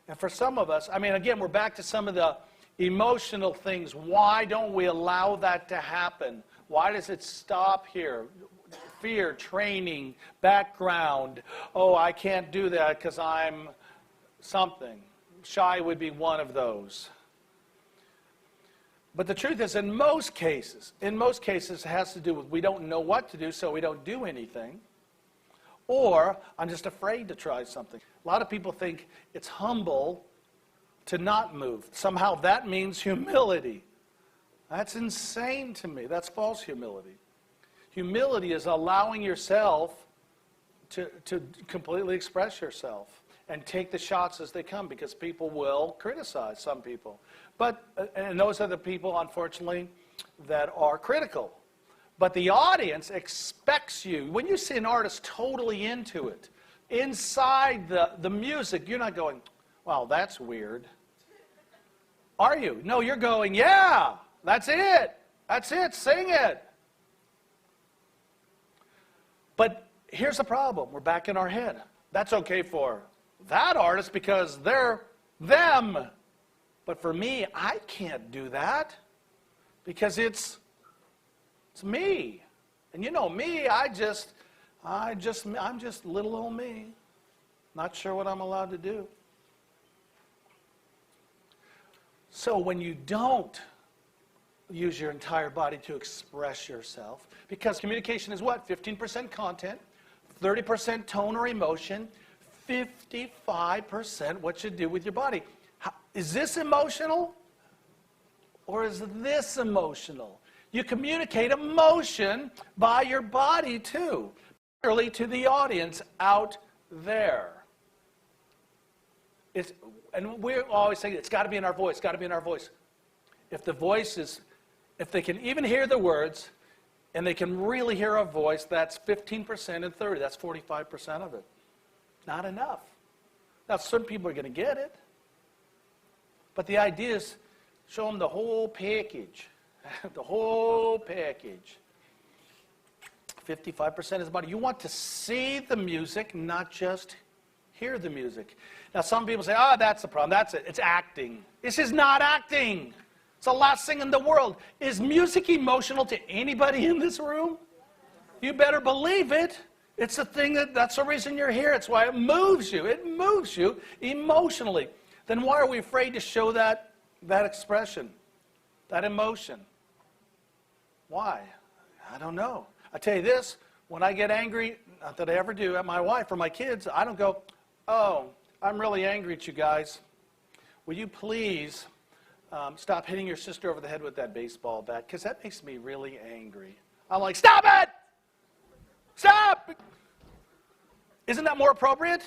And for some of us, again, we're back to some of the emotional things. Why don't we allow that to happen? Why does it stop here? Fear, training, background. Oh, I can't do that because I'm something. Shy would be one of those. But the truth is, in most cases, it has to do with we don't know what to do, so we don't do anything. Or I'm just afraid to try something. A lot of people think it's humble to not move. Somehow that means humility. That's insane to me. That's false humility. Humility is allowing yourself to completely express yourself and take the shots as they come, because people will criticize some people. And those are the people, unfortunately, that are critical. But the audience expects you. When you see an artist totally into it, inside the music, you're not going, wow, that's weird. Are you? No, you're going, yeah, that's it. That's it, sing it. But here's the problem. We're back in our head. That's okay for that artist because they're them. But for me, I can't do that because it's me. And you know me, I'm just little old me. Not sure what I'm allowed to do. So when you don't use your entire body to express yourself, because communication is what? 15% content, 30% tone or emotion, 55% what you do with your body. Is this emotional or is this emotional? You communicate emotion by your body too, particularly to the audience out there. And we're always saying it's got to be in our voice, got to be in our voice. If the voice is, if they can even hear the words and they can really hear our voice, that's 15% and 30%, that's 45% of it. Not enough. Now, some people are going to get it. But the idea is show them the whole package. The whole package. 55% is about it. You want to see the music, not just hear the music. Now, some people say, oh, that's the problem. That's it. It's acting. This is not acting. It's the last thing in the world. Is music emotional to anybody in this room? You better believe it. It's the thing that's the reason you're here. It's why it moves you. It moves you emotionally. Then why are we afraid to show that expression, that emotion? Why? I don't know. I tell you this, when I get angry, not that I ever do, at my wife or my kids, I don't go, oh, I'm really angry at you guys. Will you please stop hitting your sister over the head with that baseball bat? Because that makes me really angry. I'm like, stop it! Stop! Isn't that more appropriate?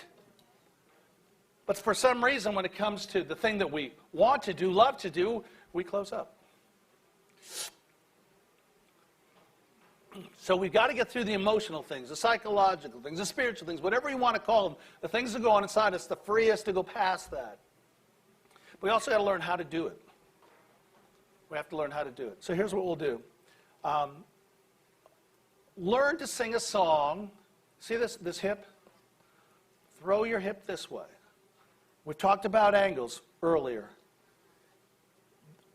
But for some reason, when it comes to the thing that we want to do, love to do, we close up. So we've got to get through the emotional things, the psychological things, the spiritual things, whatever you want to call them, the things that go on inside us, to free us to go past that. But we also got to learn how to do it. We have to learn how to do it. So here's what we'll do. Learn to sing a song. See this hip? Throw your hip this way. We talked about angles earlier.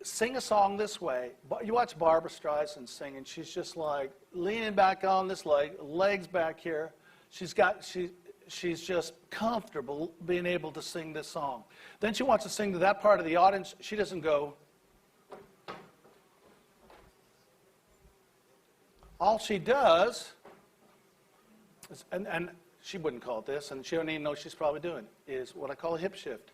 Sing a song this way. You watch Barbra Streisand sing, and she's just like leaning back on this leg, legs back here. She's just comfortable being able to sing this song. Then she wants to sing to that part of the audience. She doesn't go. All she does is, and she wouldn't call it this, and she don't even know she's probably doing, is what I call a hip shift.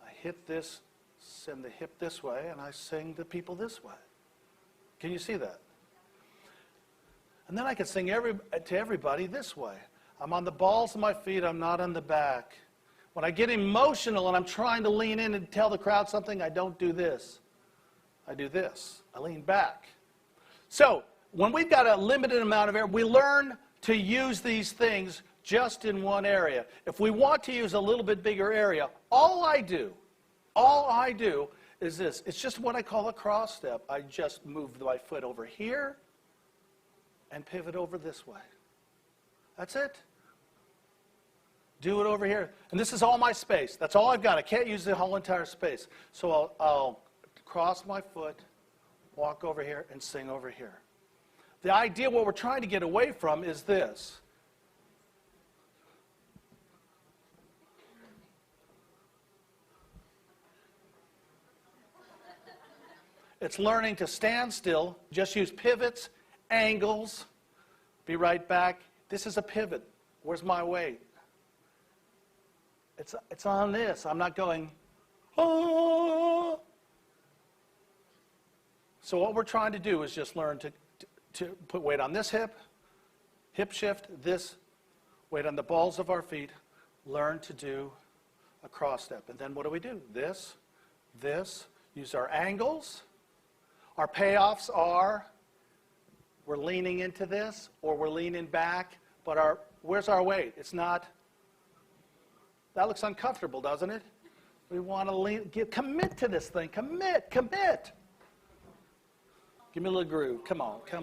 I hit this, send the hip this way, and I sing to people this way. Can you see that? And then I can sing to everybody this way. I'm on the balls of my feet, I'm not on the back. When I get emotional and I'm trying to lean in and tell the crowd something, I don't do this. I do this. I lean back. So, when we've got a limited amount of air, we learn to use these things just in one area. If we want to use a little bit bigger area, all I do is this. It's just what I call a cross step. I just move my foot over here and pivot over this way. That's it. Do it over here. And this is all my space. That's all I've got. I can't use the whole entire space. So I'll cross my foot, walk over here, and sing over here. The idea, what we're trying to get away from is this. It's learning to stand still, just use pivots, angles, be right back. This is a pivot. Where's my weight? It's on this. I'm not going Oh. So what we're trying to do is just learn to put weight on this hip shift, this, weight on the balls of our feet, learn to do a cross step. And then what do? This, use our angles. Our payoffs are we're leaning into this or we're leaning back, but where's our weight? It's not, that looks uncomfortable, doesn't it? We want to commit to this thing, commit. Give me a little groove. Come on. Give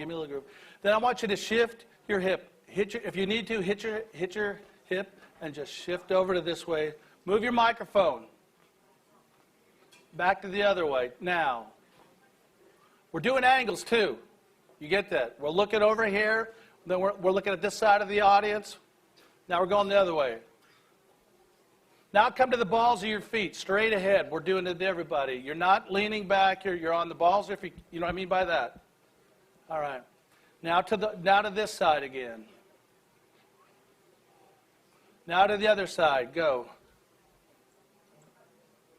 me a little groove. Then I want you to shift your hip. If you need to, hit your hip and just shift over to this way. Move your microphone. Back to the other way. Now, we're doing angles too. You get that? We're looking over here. Then we're looking at this side of the audience. Now we're going the other way. Now come to the balls of your feet, straight ahead. We're doing it to everybody. You're not leaning back. You're on the balls. You know what I mean by that? All right. Now to this side again. Now to the other side. Go.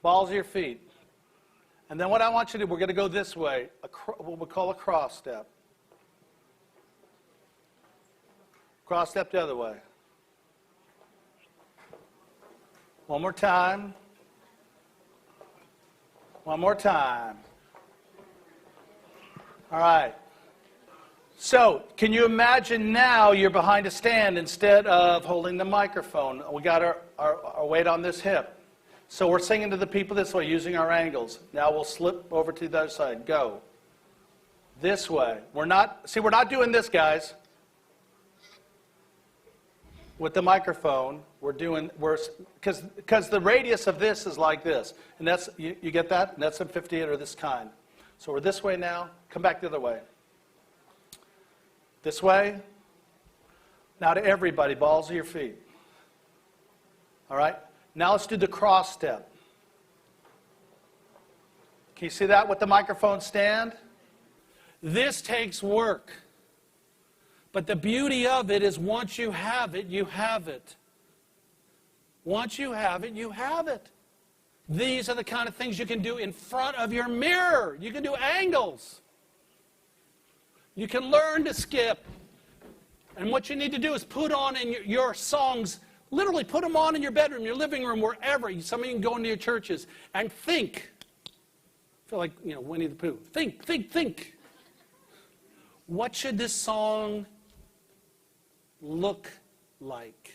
Balls of your feet. And then what I want you to do, we're going to go this way, what we call a cross step. Cross step the other way. One more time. One more time. All right. So, can you imagine now you're behind a stand instead of holding the microphone? We got our weight on this hip. So we're singing to the people this way using our angles. Now we'll slip over to the other side. Go. This way. We're not doing this, guys. With the microphone, because the radius of this is like this. And that's, you get that? And that's a 58 or this kind. So we're this way now. Come back the other way. This way. Now to everybody, balls of your feet. All right? Now let's do the cross step. Can you see that with the microphone stand? This takes work. But the beauty of it is once you have it, you have it. Once you have it, you have it. These are the kind of things you can do in front of your mirror. You can do angles. You can learn to skip. And what you need to do is put on in your songs, literally put them on in your bedroom, your living room, wherever. Some of you can go into your churches and think. I feel like, Winnie the Pooh. Think. What should this song look like?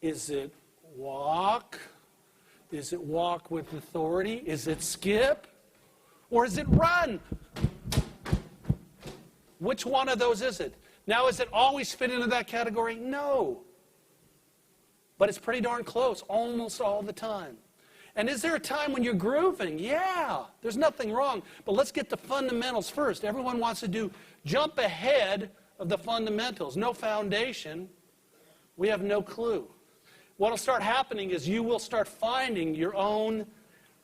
Is it walk? Is it walk with authority? Is it skip? Or is it run? Which one of those is it? Now, is it always fit into that category? No. But it's pretty darn close almost all the time. And is there a time when you're grooving? Yeah, there's nothing wrong. But let's get the fundamentals first. Everyone wants to jump ahead of the fundamentals. No foundation. We have no clue. What will start happening is you will start finding your own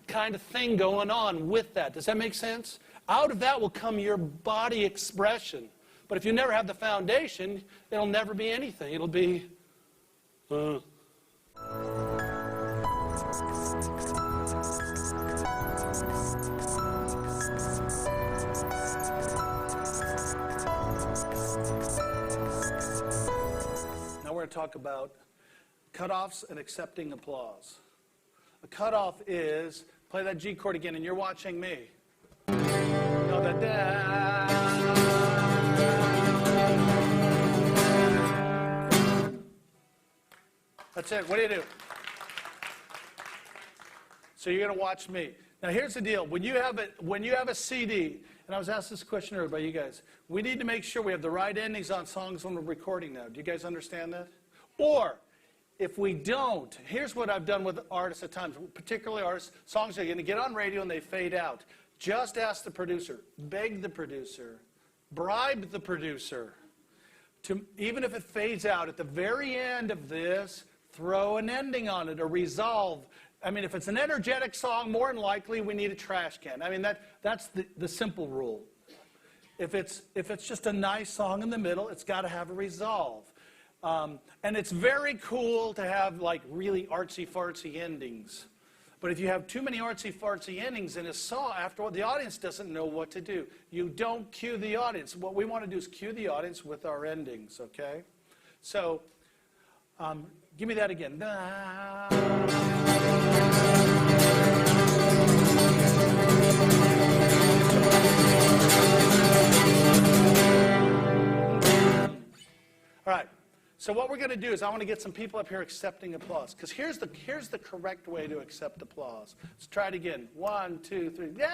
kind of thing going on with that. Does that make sense? Out of that will come your body expression. But if you never have the foundation, it'll never be anything. It'll be... Now we're going to talk about cutoffs and accepting applause. A cutoff is, play that G chord again, and you're watching me. No, that's it. What do you do? So you're going to watch me. Now here's the deal. When you have a CD, and I was asked this question earlier by you guys, we need to make sure we have the right endings on songs when we're recording now. Do you guys understand that? Or if we don't, here's what I've done with artists at times, particularly artists, songs are going to get on radio and they fade out. Just ask the producer, beg the producer, bribe the producer to, even if it fades out, at the very end of this, throw an ending on it, a resolve. I mean, if it's an energetic song, more than likely we need a trash can. I mean, that's the simple rule. If it's just a nice song in the middle, it's got to have a resolve. And it's very cool to have like really artsy-fartsy endings. But if you have too many artsy-fartsy endings in a song, after all, the audience doesn't know what to do. You don't cue the audience. What we want to do is cue the audience with our endings, okay? So, give me that again. All right. So what we're going to do is I want to get some people up here accepting applause. Because here's the correct way to accept applause. Let's try it again. 1, 2, 3. Yeah!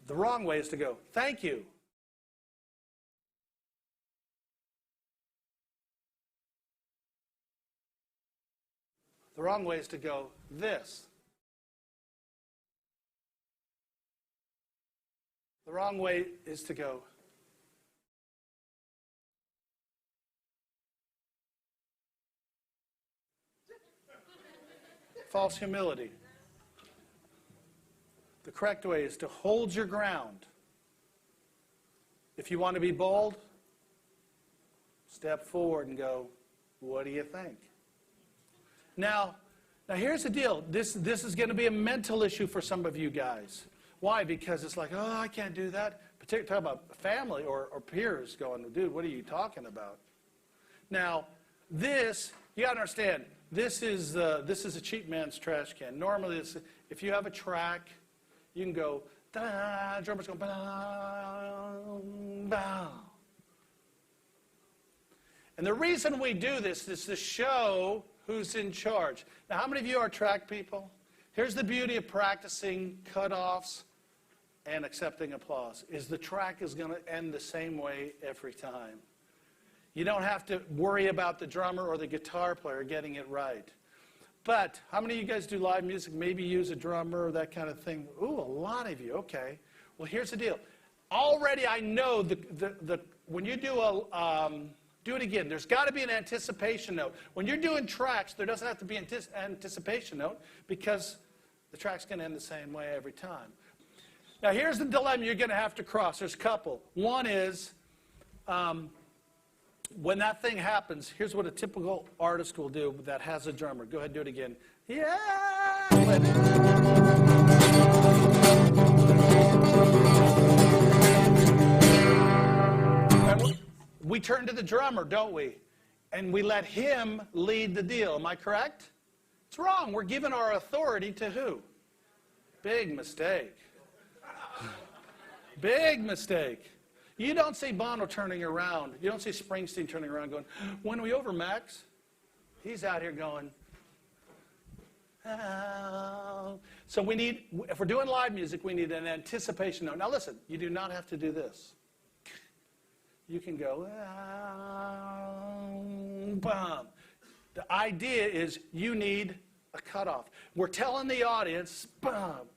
The wrong way is to go, thank you. The wrong way is to go, this. The wrong way is to go. False humility. The correct way is to hold your ground. If you want to be bold, step forward and go, what do you think? Now here's the deal. This is going to be a mental issue for some of you guys. Why? Because it's like, oh, I can't do that. Particularly talk about family or peers going, dude, what are you talking about? Now, this, you got to understand, this is a cheap man's trash can. Normally, if you have a track, you can go, da, drummers go, ba, ba. And the reason we do this is to show who's in charge. Now, how many of you are track people? Here's the beauty of practicing cutoffs and accepting applause, is the track is going to end the same way every time. You don't have to worry about the drummer or the guitar player getting it right. But how many of you guys do live music, maybe use a drummer or that kind of thing? Ooh, a lot of you, okay. Well, here's the deal. Already I know when you do do it again, there's got to be an anticipation note. When you're doing tracks, there doesn't have to be an anticipation note because the track's going to end the same way every time. Now, here's the dilemma you're going to have to cross. There's a couple. One is, when that thing happens, here's what a typical artist will do that has a drummer. Go ahead and do it again. Yeah! And we turn to the drummer, don't we? And we let him lead the deal. Am I correct? It's wrong. We're giving our authority to who? Big mistake. Big mistake. You don't see Bono turning around. You don't see Springsteen turning around going, when are we over, Max? He's out here going, oh. So we need, if we're doing live music, we need an anticipation note. Now listen, you do not have to do this. You can go, bum. The idea is you need a cutoff. We're telling the audience, bum.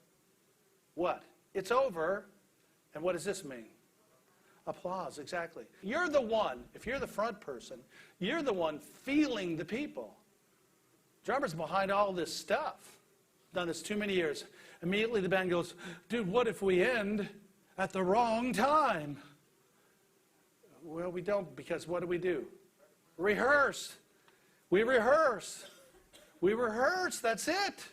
What? It's over. And what does this mean? Applause, exactly. You're the one, if you're the front person, you're the one feeling the people. Drummer's behind all this stuff. Done this too many years. Immediately the band goes, dude, what if we end at the wrong time? Well, we don't, because what do? Rehearse. We rehearse. We rehearse, that's it.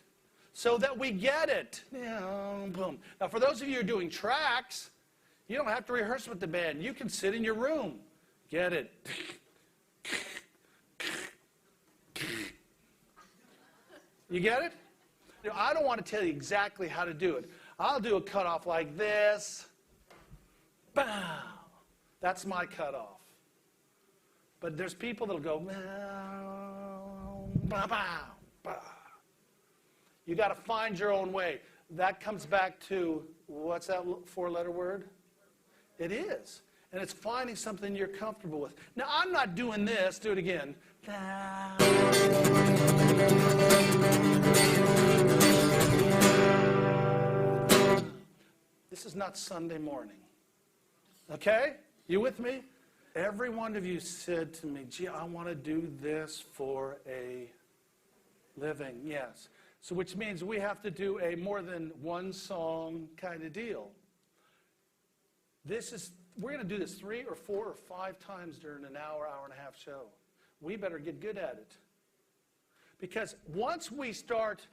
So that we get it. Boom. Now, for those of you who are doing tracks, you don't have to rehearse with the band. You can sit in your room. Get it. You get it? You know, I don't want to tell you exactly how to do it. I'll do a cutoff like this. Bow. That's my cutoff. But there's people that'll go, bow, bow, bow. You got to find your own way. That comes back to, what's that four-letter word? It is. And it's finding something you're comfortable with. Now, I'm not doing this. Do it again. This is not Sunday morning. Okay? You with me? Every one of you said to me, gee, I want to do this for a living. Yes. So which means we have to do a more than one song kind of deal. We're going to do this 3 or 4 or 5 times during an hour, hour and a half show. We better get good at it. Because once we start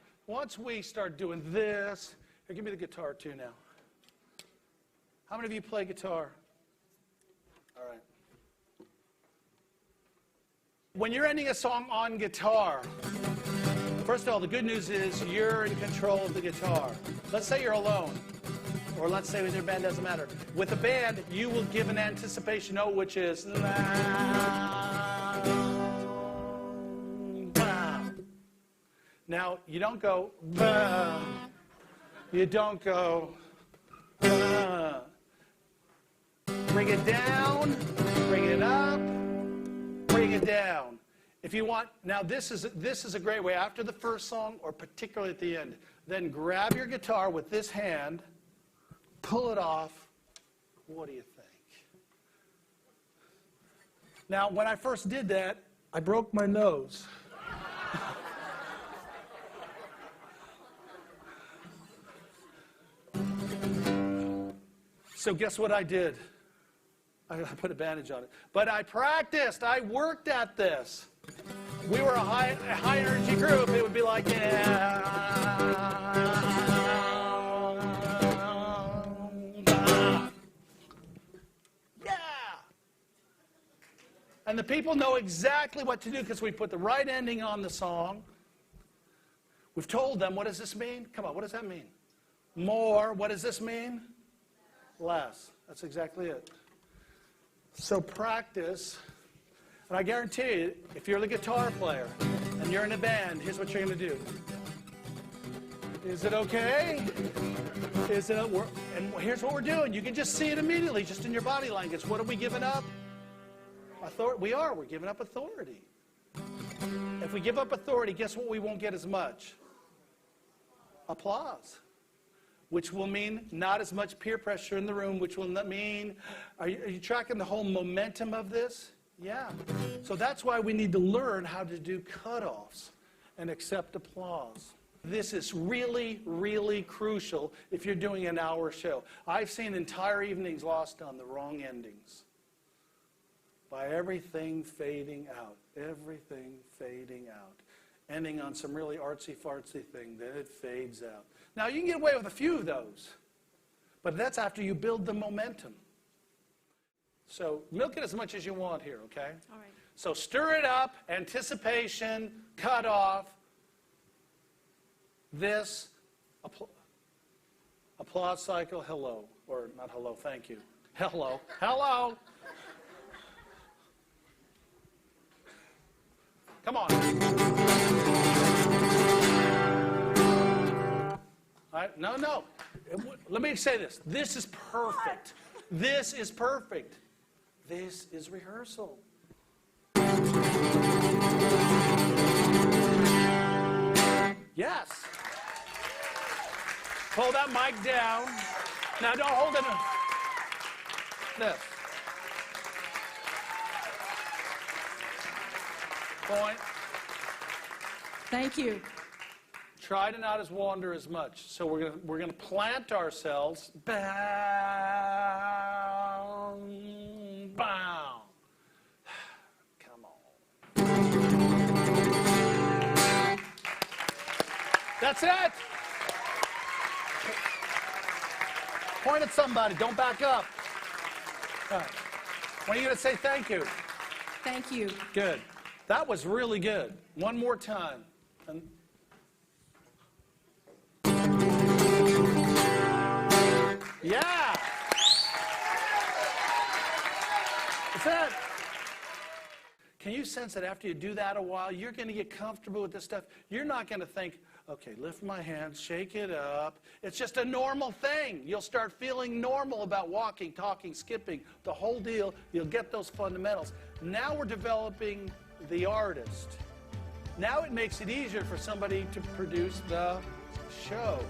doing this, here, give me the guitar too now. How many of you play guitar? All right. When you're ending a song on guitar, first of all, the good news is you're in control of the guitar. Let's say you're alone, or let's say with your band, doesn't matter. With a band, you will give an anticipation note, which is now, you don't go you don't go bring it down, bring it up, bring it down. If you want, now this is a great way after the first song, or particularly at the end. Then grab your guitar with this hand, pull it off. What do you think? Now, when I first did that, I broke my nose. So guess what I did? I put a bandage on it. But I practiced. I worked at this. We were a high energy group. It would be like, yeah. And the people know exactly what to do because we put the right ending on the song. We've told them, what does this mean? Come on, what does that mean? More. What does this mean? Less. That's exactly it. So practice. And I guarantee you, if you're the guitar player and you're in a band, here's what you're going to do. Is it okay? And here's what we're doing. You can just see it immediately, just in your body language. What are we giving up? We're giving up authority. If we give up authority, guess what we won't get as much? Applause. Which will mean not as much peer pressure in the room, which will not mean, are you tracking the whole momentum of this? Yeah. So that's why we need to learn how to do cutoffs and accept applause. This is really, really crucial if you're doing an hour show. I've seen entire evenings lost on the wrong endings. By everything fading out. Everything fading out. Ending on some really artsy-fartsy thing, then it fades out. Now, you can get away with a few of those, but that's after you build the momentum. So milk it as much as you want here, okay? All right. So stir it up, anticipation, cut off, this, applause cycle, hello, or not hello, thank you. Hello, hello. Come on. All right, no. Let me say this. This is perfect. This is perfect. This is rehearsal. Yes. Pull that mic down. Now don't hold it. This. Point. Thank you. Try to not wander as much. So we're gonna plant ourselves. Bound. Bound. Come on. That's it. Point at somebody. Don't back up. All right. When are you going to say thank you? Thank you. Good. That was really good. One more time. And yeah. That's it. Can you sense that after you do that a while, you're going to get comfortable with this stuff? You're not going to think, okay, lift my hands, shake it up. It's just a normal thing. You'll start feeling normal about walking, talking, skipping, the whole deal. You'll get those fundamentals. Now we're developing the artist. Now it makes it easier for somebody to produce the show.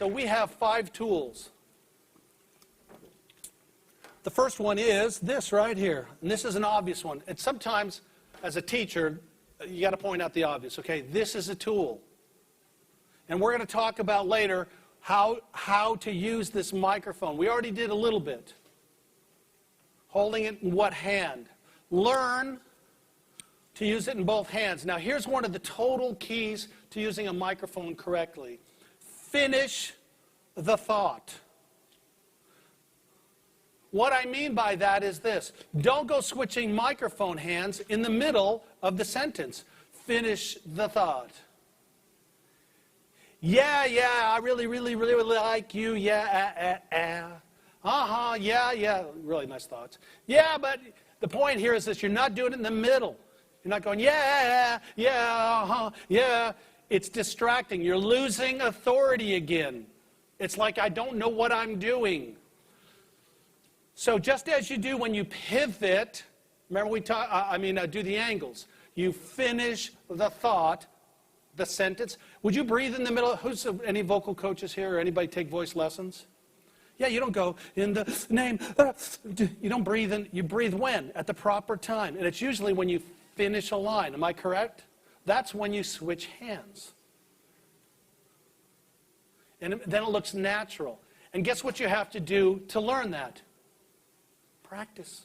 So we have 5 tools. The first one is this right here. And this is an obvious one. And sometimes, as a teacher, you got to point out the obvious, okay? This is a tool. And we're going to talk about later how to use this microphone. We already did a little bit. Holding it in what hand? Learn to use it in both hands. Now, here's one of the total keys to using a microphone correctly. Finish the thought. What I mean by that is this. Don't go switching microphone hands in the middle of the sentence. Finish the thought. Yeah, I really like you. Yeah, yeah. Really nice thoughts. Yeah, but the point here is this. You're not doing it in the middle. You're not going, yeah. It's distracting. You're losing authority again. It's like I don't know what I'm doing. So just as you do when you pivot, remember we do the angles. You finish the thought, the sentence. Would you breathe in the middle? Any vocal coaches here or anybody take voice lessons? Yeah, you don't go in the name. You don't breathe in. You breathe when? At the proper time. And it's usually when you finish a line. Am I correct? That's when you switch hands. And then it looks natural. And guess what you have to do to learn that? Practice.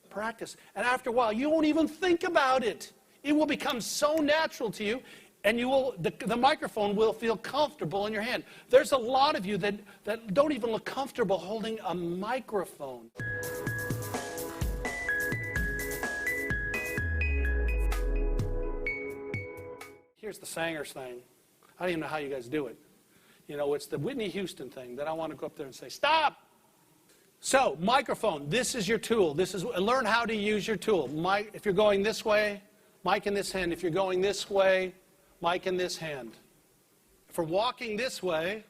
Practice. And after a while, you won't even think about it. It will become so natural to you, and the microphone will feel comfortable in your hand. There's a lot of you that don't even look comfortable holding a microphone. Here's the Sanger's thing. I don't even know how you guys do it. You know, it's the Whitney Houston thing that I want to go up there and say, stop! So, microphone, this is your tool. Learn how to use your tool. If you're going this way, mic in this hand. If you're going this way, mic in this hand. If we're walking this way,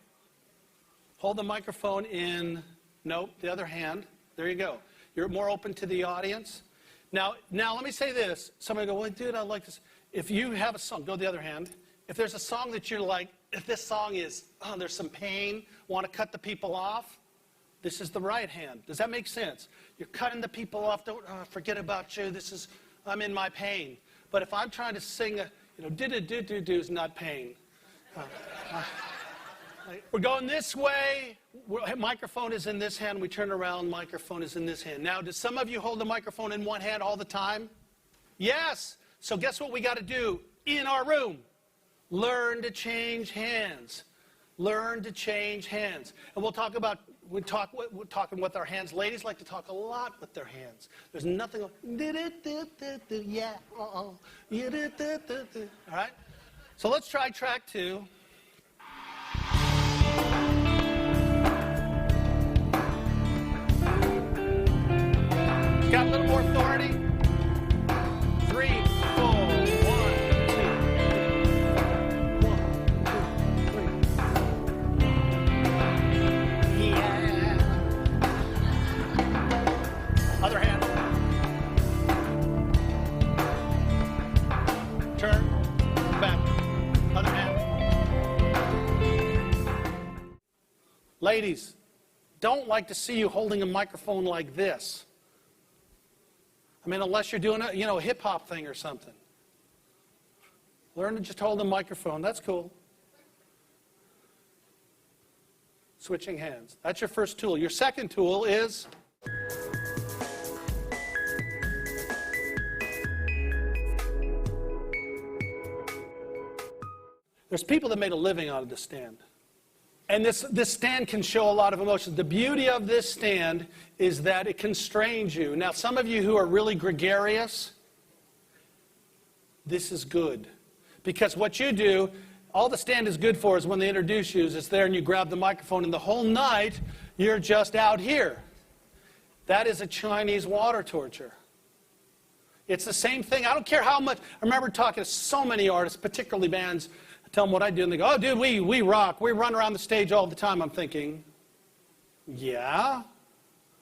hold the microphone in, the other hand. There you go. You're more open to the audience. Now let me say this. Somebody go, well, dude, I like this. If you have a song, go the other hand. If there's a song that you're like, if this song is, there's some pain, want to cut the people off, this is the right hand. Does that make sense? You're cutting the people off. Don't forget about you. I'm in my pain. But if I'm trying to sing, do is not pain. We're going this way. Microphone is in this hand. We turn around. Microphone is in this hand. Now, do some of you hold the microphone in one hand all the time? Yes. So guess what we got to do in our room? Learn to change hands. Learn to change hands. And we're talking with our hands. Ladies like to talk a lot with their hands. There's nothing like, yeah, all right? So let's try track 2. Got a little more authority. 3, 4, 1, 2, 3. Yeah. Other hand. Turn. Back. Other hand. Ladies, don't like to see you holding a microphone like this. Unless you're doing a hip-hop thing or something. Learn to just hold the microphone. That's cool. Switching hands. That's your first tool. Your second tool is... There's people that made a living out of this stand. And this stand can show a lot of emotions. The beauty of this stand is that it constrains you. Now, some of you who are really gregarious, this is good. Because what you do, all the stand is good for is when they introduce you, is it's there and you grab the microphone, and the whole night, you're just out here. That is a Chinese water torture. It's the same thing. I don't care how much. I remember talking to so many artists, particularly bands, tell them what I do, and they go, oh, dude, we rock. We run around the stage all the time. I'm thinking, yeah?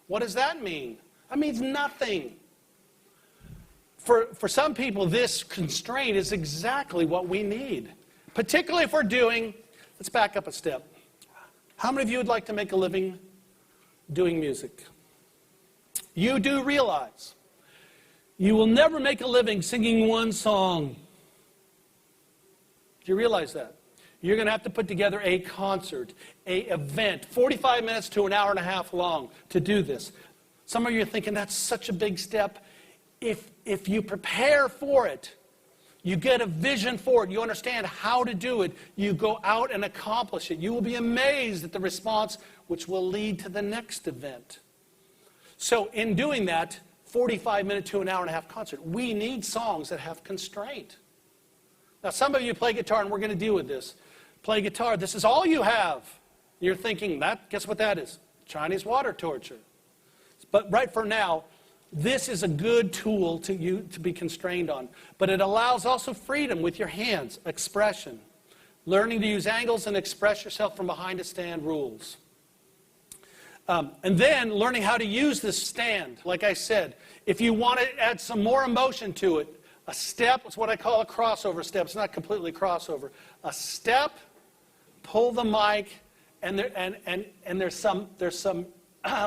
What does that mean? That means nothing. For some people, this constraint is exactly what we need. Particularly if we're doing, let's back up a step. How many of you would like to make a living doing music? You do realize you will never make a living singing one song. Do you realize that? You're going to have to put together a concert, an event, 45 minutes to an hour and a half long to do this. Some of you are thinking that's such a big step. If you prepare for it, you get a vision for it, you understand how to do it, you go out and accomplish it, you will be amazed at the response which will lead to the next event. So in doing that 45-minute to an hour and a half concert, we need songs that have constraint. Now some of you play guitar, and we're going to deal with this. Play guitar, this is all you have. You're thinking, guess what that is? Chinese water torture. But right for now, this is a good tool to be constrained on. But it allows also freedom with your hands, expression. Learning to use angles and express yourself from behind a stand rules. And then learning how to use this stand. Like I said, if you want to add some more emotion to it, a step is what I call a crossover step. It's not completely crossover. A step, pull the mic, and there's some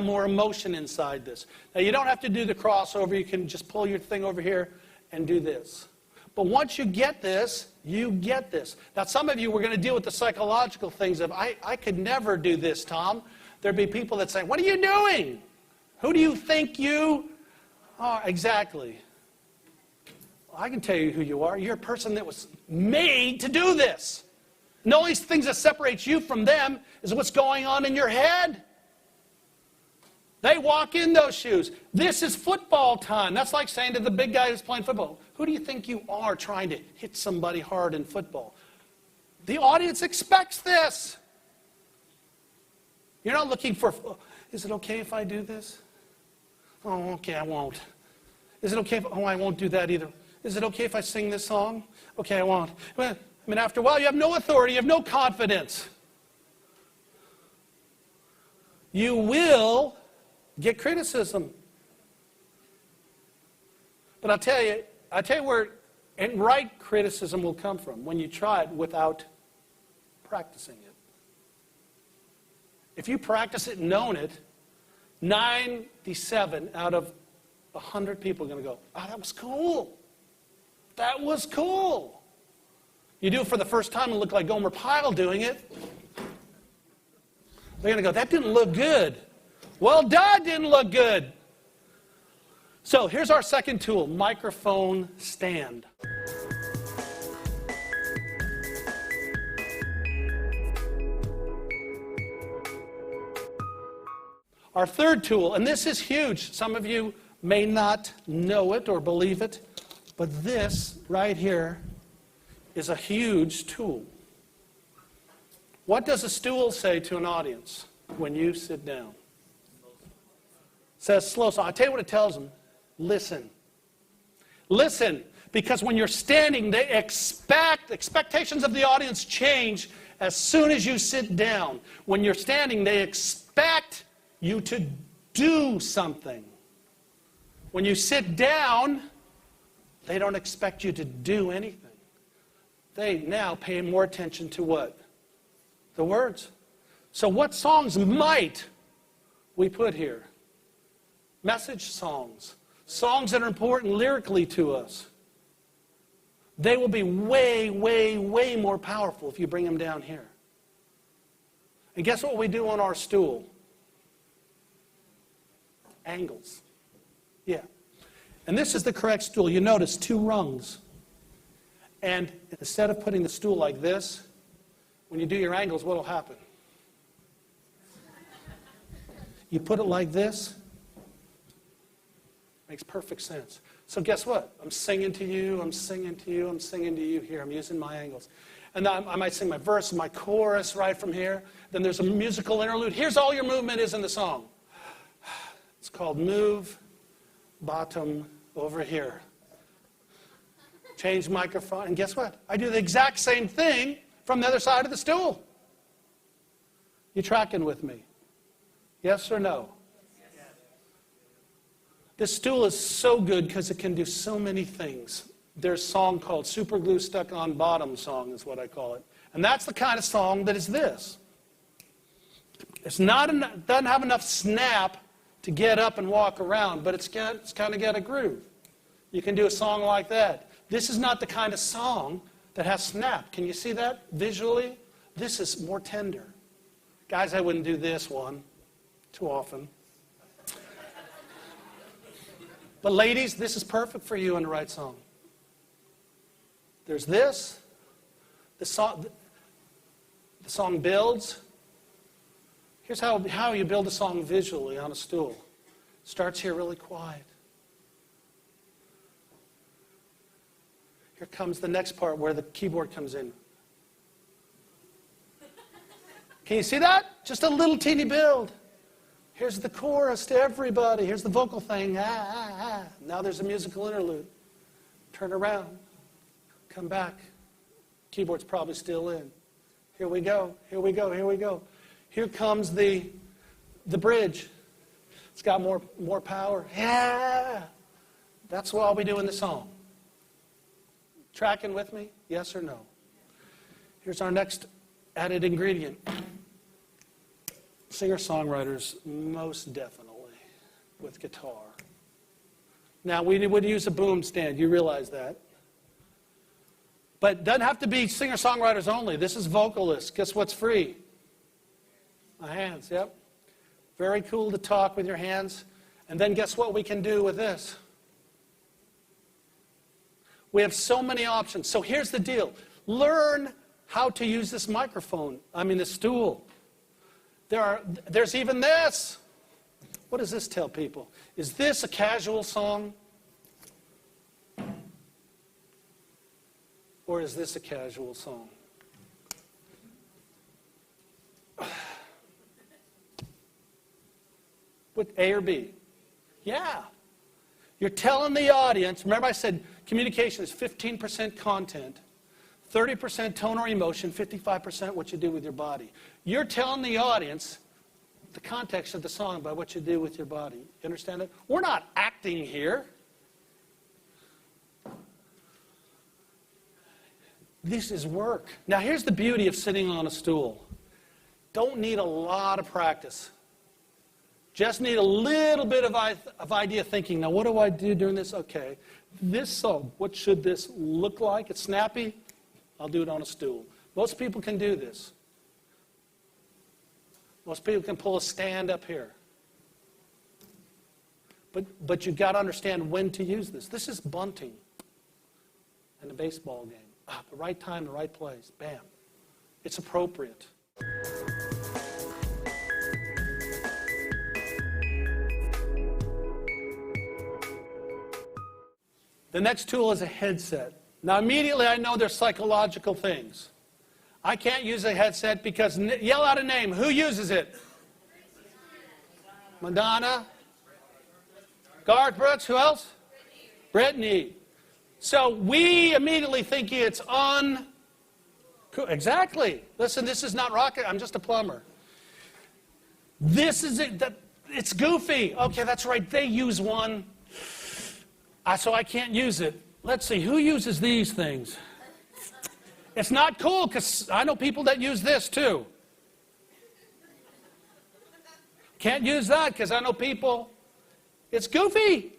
more emotion inside this. Now, you don't have to do the crossover. You can just pull your thing over here and do this. But once you get this, you get this. Now, some of you, we're going to deal with the psychological things of, I could never do this, Tom. There'd be people that say, what are you doing? Who do you think you are? Exactly. Well, I can tell you who you are. You're a person that was made to do this. And the only things that separates you from them is what's going on in your head. They walk in those shoes. This is football time. That's like saying to the big guy who's playing football, who do you think you are trying to hit somebody hard in football? The audience expects this. You're not looking for, is it okay if I do this? Oh, okay, I won't. Is it okay if, I won't do that either. Is it okay if I sing this song? Okay, I won't. Well, after a while, you have no authority, you have no confidence. You will get criticism. But I'll tell you where right criticism will come from, when you try it without practicing it. If you practice it and known it, 97 out of 100 people are going to go, oh, that was cool. That was cool. You do it for the first time and look like Gomer Pyle doing it. They're going to go, that didn't look good. Well, that didn't look good. So here's our second tool, microphone stand. Our third tool, and this is huge. Some of you may not know it or believe it, but this right here is a huge tool. What does a stool say to an audience when you sit down? It says slow song. I'll tell you what it tells them. Listen. Listen, because when you're standing, they expectations of the audience change as soon as you sit down. When you're standing, they expect you to do something. When you sit down, they don't expect you to do anything. They now pay more attention to what? The words. So what songs might we put here? Message songs. Songs that are important lyrically to us. They will be way, way, way more powerful if you bring them down here. And guess what we do on our stool? Angles. Yeah. And this is the correct stool. You notice 2 rungs. And instead of putting the stool like this, when you do your angles, what will happen? You put it like this. Makes perfect sense. So guess what? I'm singing to you, I'm singing to you, I'm singing to you here. I'm using my angles. And then I might sing my verse and my chorus right from here. Then there's a musical interlude. Here's all your movement is in the song. It's called move, bottom, over here. Change microphone. And guess what? I do the exact same thing from the other side of the stool. You tracking with me? Yes or no? Yes. This stool is so good because it can do so many things. There's a song called Super Glue Stuck on Bottom song is what I call it. And that's the kind of song that is this. doesn't have enough snap to get up and walk around, but it's kind of got a groove. You can do a song like that. This is not the kind of song that has snap. Can you see that visually? This is more tender. Guys, I wouldn't do this one too often. But ladies, this is perfect for you in the right song. There's this. The song builds. Here's how you build a song visually on a stool. Starts here really quiet. Here comes the next part where the keyboard comes in. Can you see that? Just a little teeny build. Here's the chorus to everybody. Here's the vocal thing. Ah, ah, ah. Now there's a musical interlude. Turn around. Come back. Keyboard's probably still in. Here we go. Here we go. Here we go. Here comes the bridge. It's got more power. Yeah. That's what I'll be doing the song. Tracking with me? Yes or no? Here's our next added ingredient. Singer-songwriters, most definitely, with guitar. Now, we would use a boom stand. You realize that. But it doesn't have to be singer-songwriters only. This is vocalists. Guess what's free? My hands, yep. Very cool to talk with your hands. And then guess what we can do with this? We have so many options. So here's the deal. Learn how to use this this stool. There's even this. What does this tell people? Is this a casual song? Or is this a casual song? With A or B? Yeah. You're telling the audience, remember I said communication is 15% content, 30% tone or emotion, 55% what you do with your body. You're telling the audience the context of the song by what you do with your body. You understand it? We're not acting here. This is work. Now here's the beauty of sitting on a stool. Don't need a lot of practice. Just need a little bit of idea thinking. Now what do I do during this? Okay, this song, what should this look like? It's snappy. I'll do it on a stool. Most people can do this. Most people can pull a stand up here. But you've got to understand when to use this. This is bunting in a baseball game. The right time, the right place. Bam. It's appropriate. The next tool is a headset. Now immediately I know there's psychological things. I can't use a headset because, yell out a name. Who uses it? Madonna? Garth Brooks? Who else? Brittany. So we immediately think it's cool. Exactly. Listen, this is not rocket. I'm just a plumber. This is it. It's goofy. Okay, that's right. They use one. So I can't use it. Let's see. Who uses these things? It's not cool because I know people that use this too. Can't use that because I know people. It's goofy.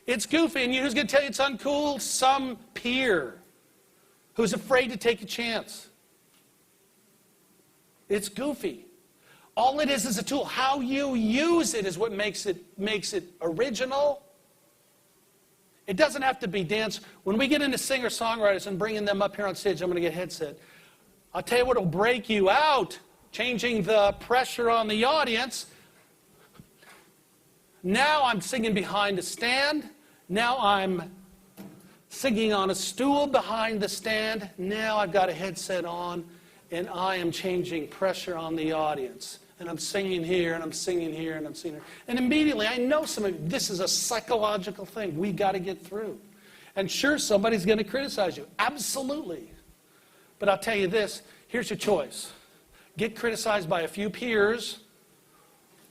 It's goofy. And who's going to tell you it's uncool? Some peer who's afraid to take a chance. It's goofy. All it is a tool. How you use it is what makes it original. It doesn't have to be dance. When we get into singer-songwriters and bringing them up here on stage, I'm going to get a headset. I'll tell you what will break you out, changing the pressure on the audience. Now I'm singing behind a stand. Now I'm singing on a stool behind the stand. Now I've got a headset on, and I am changing pressure on the audience. And I'm singing here, and I'm singing here, and I'm singing here. And immediately, I know this is a psychological thing we got to get through. And sure, somebody's going to criticize you. Absolutely. But I'll tell you this. Here's your choice. Get criticized by a few peers,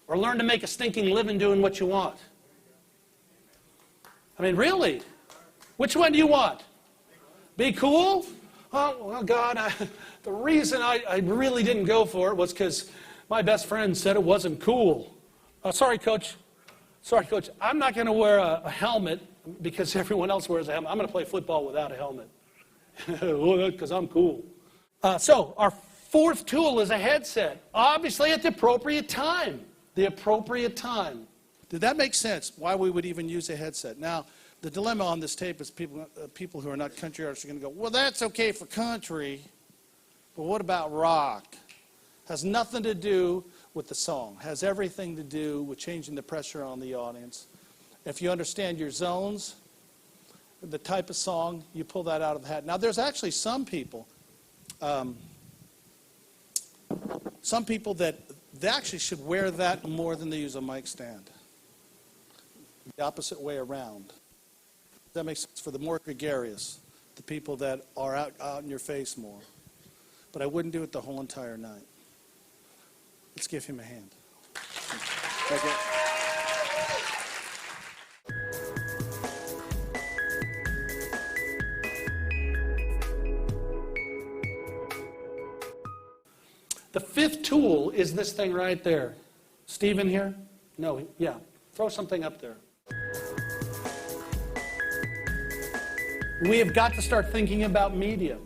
or learn to make a stinking living doing what you want. I mean, really? Which one do you want? Be cool? well, God, the reason I really didn't go for it was because my best friend said it wasn't cool. Sorry, Coach. I'm not going to wear a helmet because everyone else wears a helmet. I'm going to play football without a helmet because I'm cool. So our fourth tool is a headset, obviously at the appropriate time. The appropriate time. Did that make sense, why we would even use a headset? Now, the dilemma on this tape is people who are not country artists are going to go, well, that's okay for country, but what about rock? Has nothing to do with the song. Has everything to do with changing the pressure on the audience. If you understand your zones, the type of song, you pull that out of the hat. Now, there's actually some people that they actually should wear that more than they use a mic stand. The opposite way around. That makes sense for the more gregarious, the people that are out in your face more. But I wouldn't do it the whole entire night. Let's give him a hand. Okay. The fifth tool is this thing right there. Stephen here? No, yeah. Throw something up there. We have got to start thinking about media.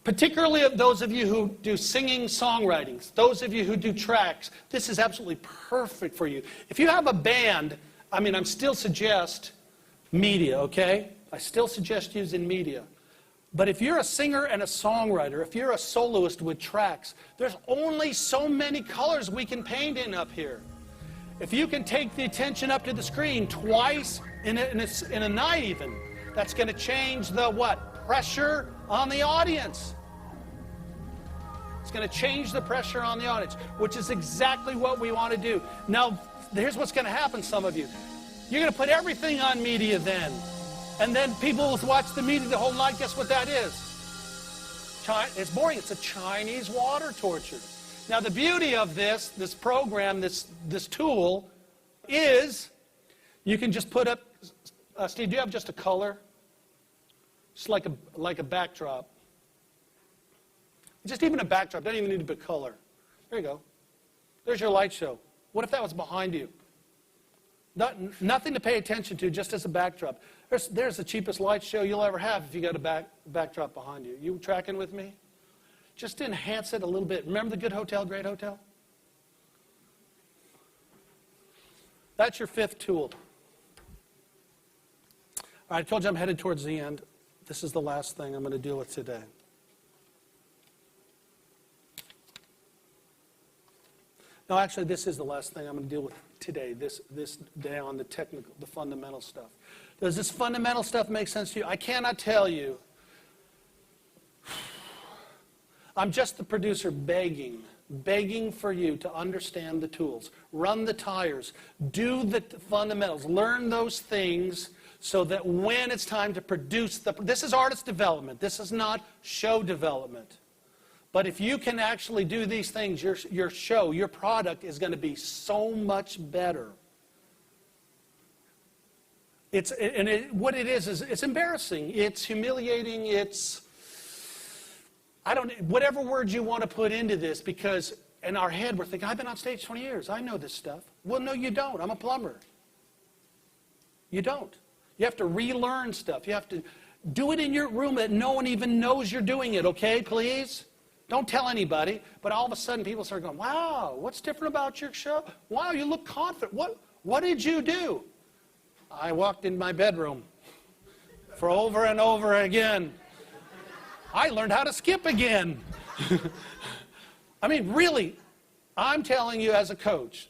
Particularly of those of you who do singing songwritings, those of you who do tracks, this is absolutely perfect for you. If you have a band, I still suggest media, okay? I still suggest using media. But if you're a singer and a songwriter, if you're a soloist with tracks, there's only so many colors we can paint in up here. If you can take the attention up to the screen twice in a night even, that's going to change the what? Pressure on the audience. It's going to change the pressure on the audience, which is exactly what we want to do. Now, here's what's going to happen, some of you. You're going to put everything on media then. And then people will watch the media the whole night. Guess what that is? It's boring. It's a Chinese water torture. Now, the beauty of this program, this tool, is you can just put up, Steve, do you have just a color? Just like a backdrop. Just even a backdrop. Doesn't even need to be color. There you go. There's your light show. What if that was behind you? Nothing to pay attention to, just as a backdrop. There's the cheapest light show you'll ever have if you got a backdrop behind you. You tracking with me? Just enhance it a little bit. Remember the Good Hotel, Great Hotel? That's your fifth tool. All right, I told you I'm headed towards the end. This is the last thing I'm going to deal with today. No, actually, this is the last thing I'm going to deal with today, this day on the technical, the fundamental stuff. Does this fundamental stuff make sense to you? I cannot tell you. I'm just the producer begging for you to understand the tools, run the tires, do the fundamentals, learn those things so that when it's time to produce this is artist development, this is not show development. But if you can actually do these things, your show, your product is going to be so much better. What it is it's embarrassing. It's humiliating. It's, whatever words you want to put into this, because in our head we're thinking, I've been on stage 20 years. I know this stuff. Well, no, you don't. I'm a plumber. You don't. You have to relearn stuff. You have to do it in your room that no one even knows you're doing it, okay, please? Don't tell anybody, but all of a sudden people start going, wow, what's different about your show? Wow, you look confident. What did you do? I walked in my bedroom for over and over again. I learned how to skip again. Really, I'm telling you as a coach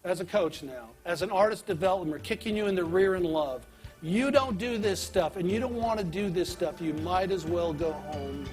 now, as an artist developer, kicking you in the rear in love, you don't do this stuff and you don't want to do this stuff, you might as well go home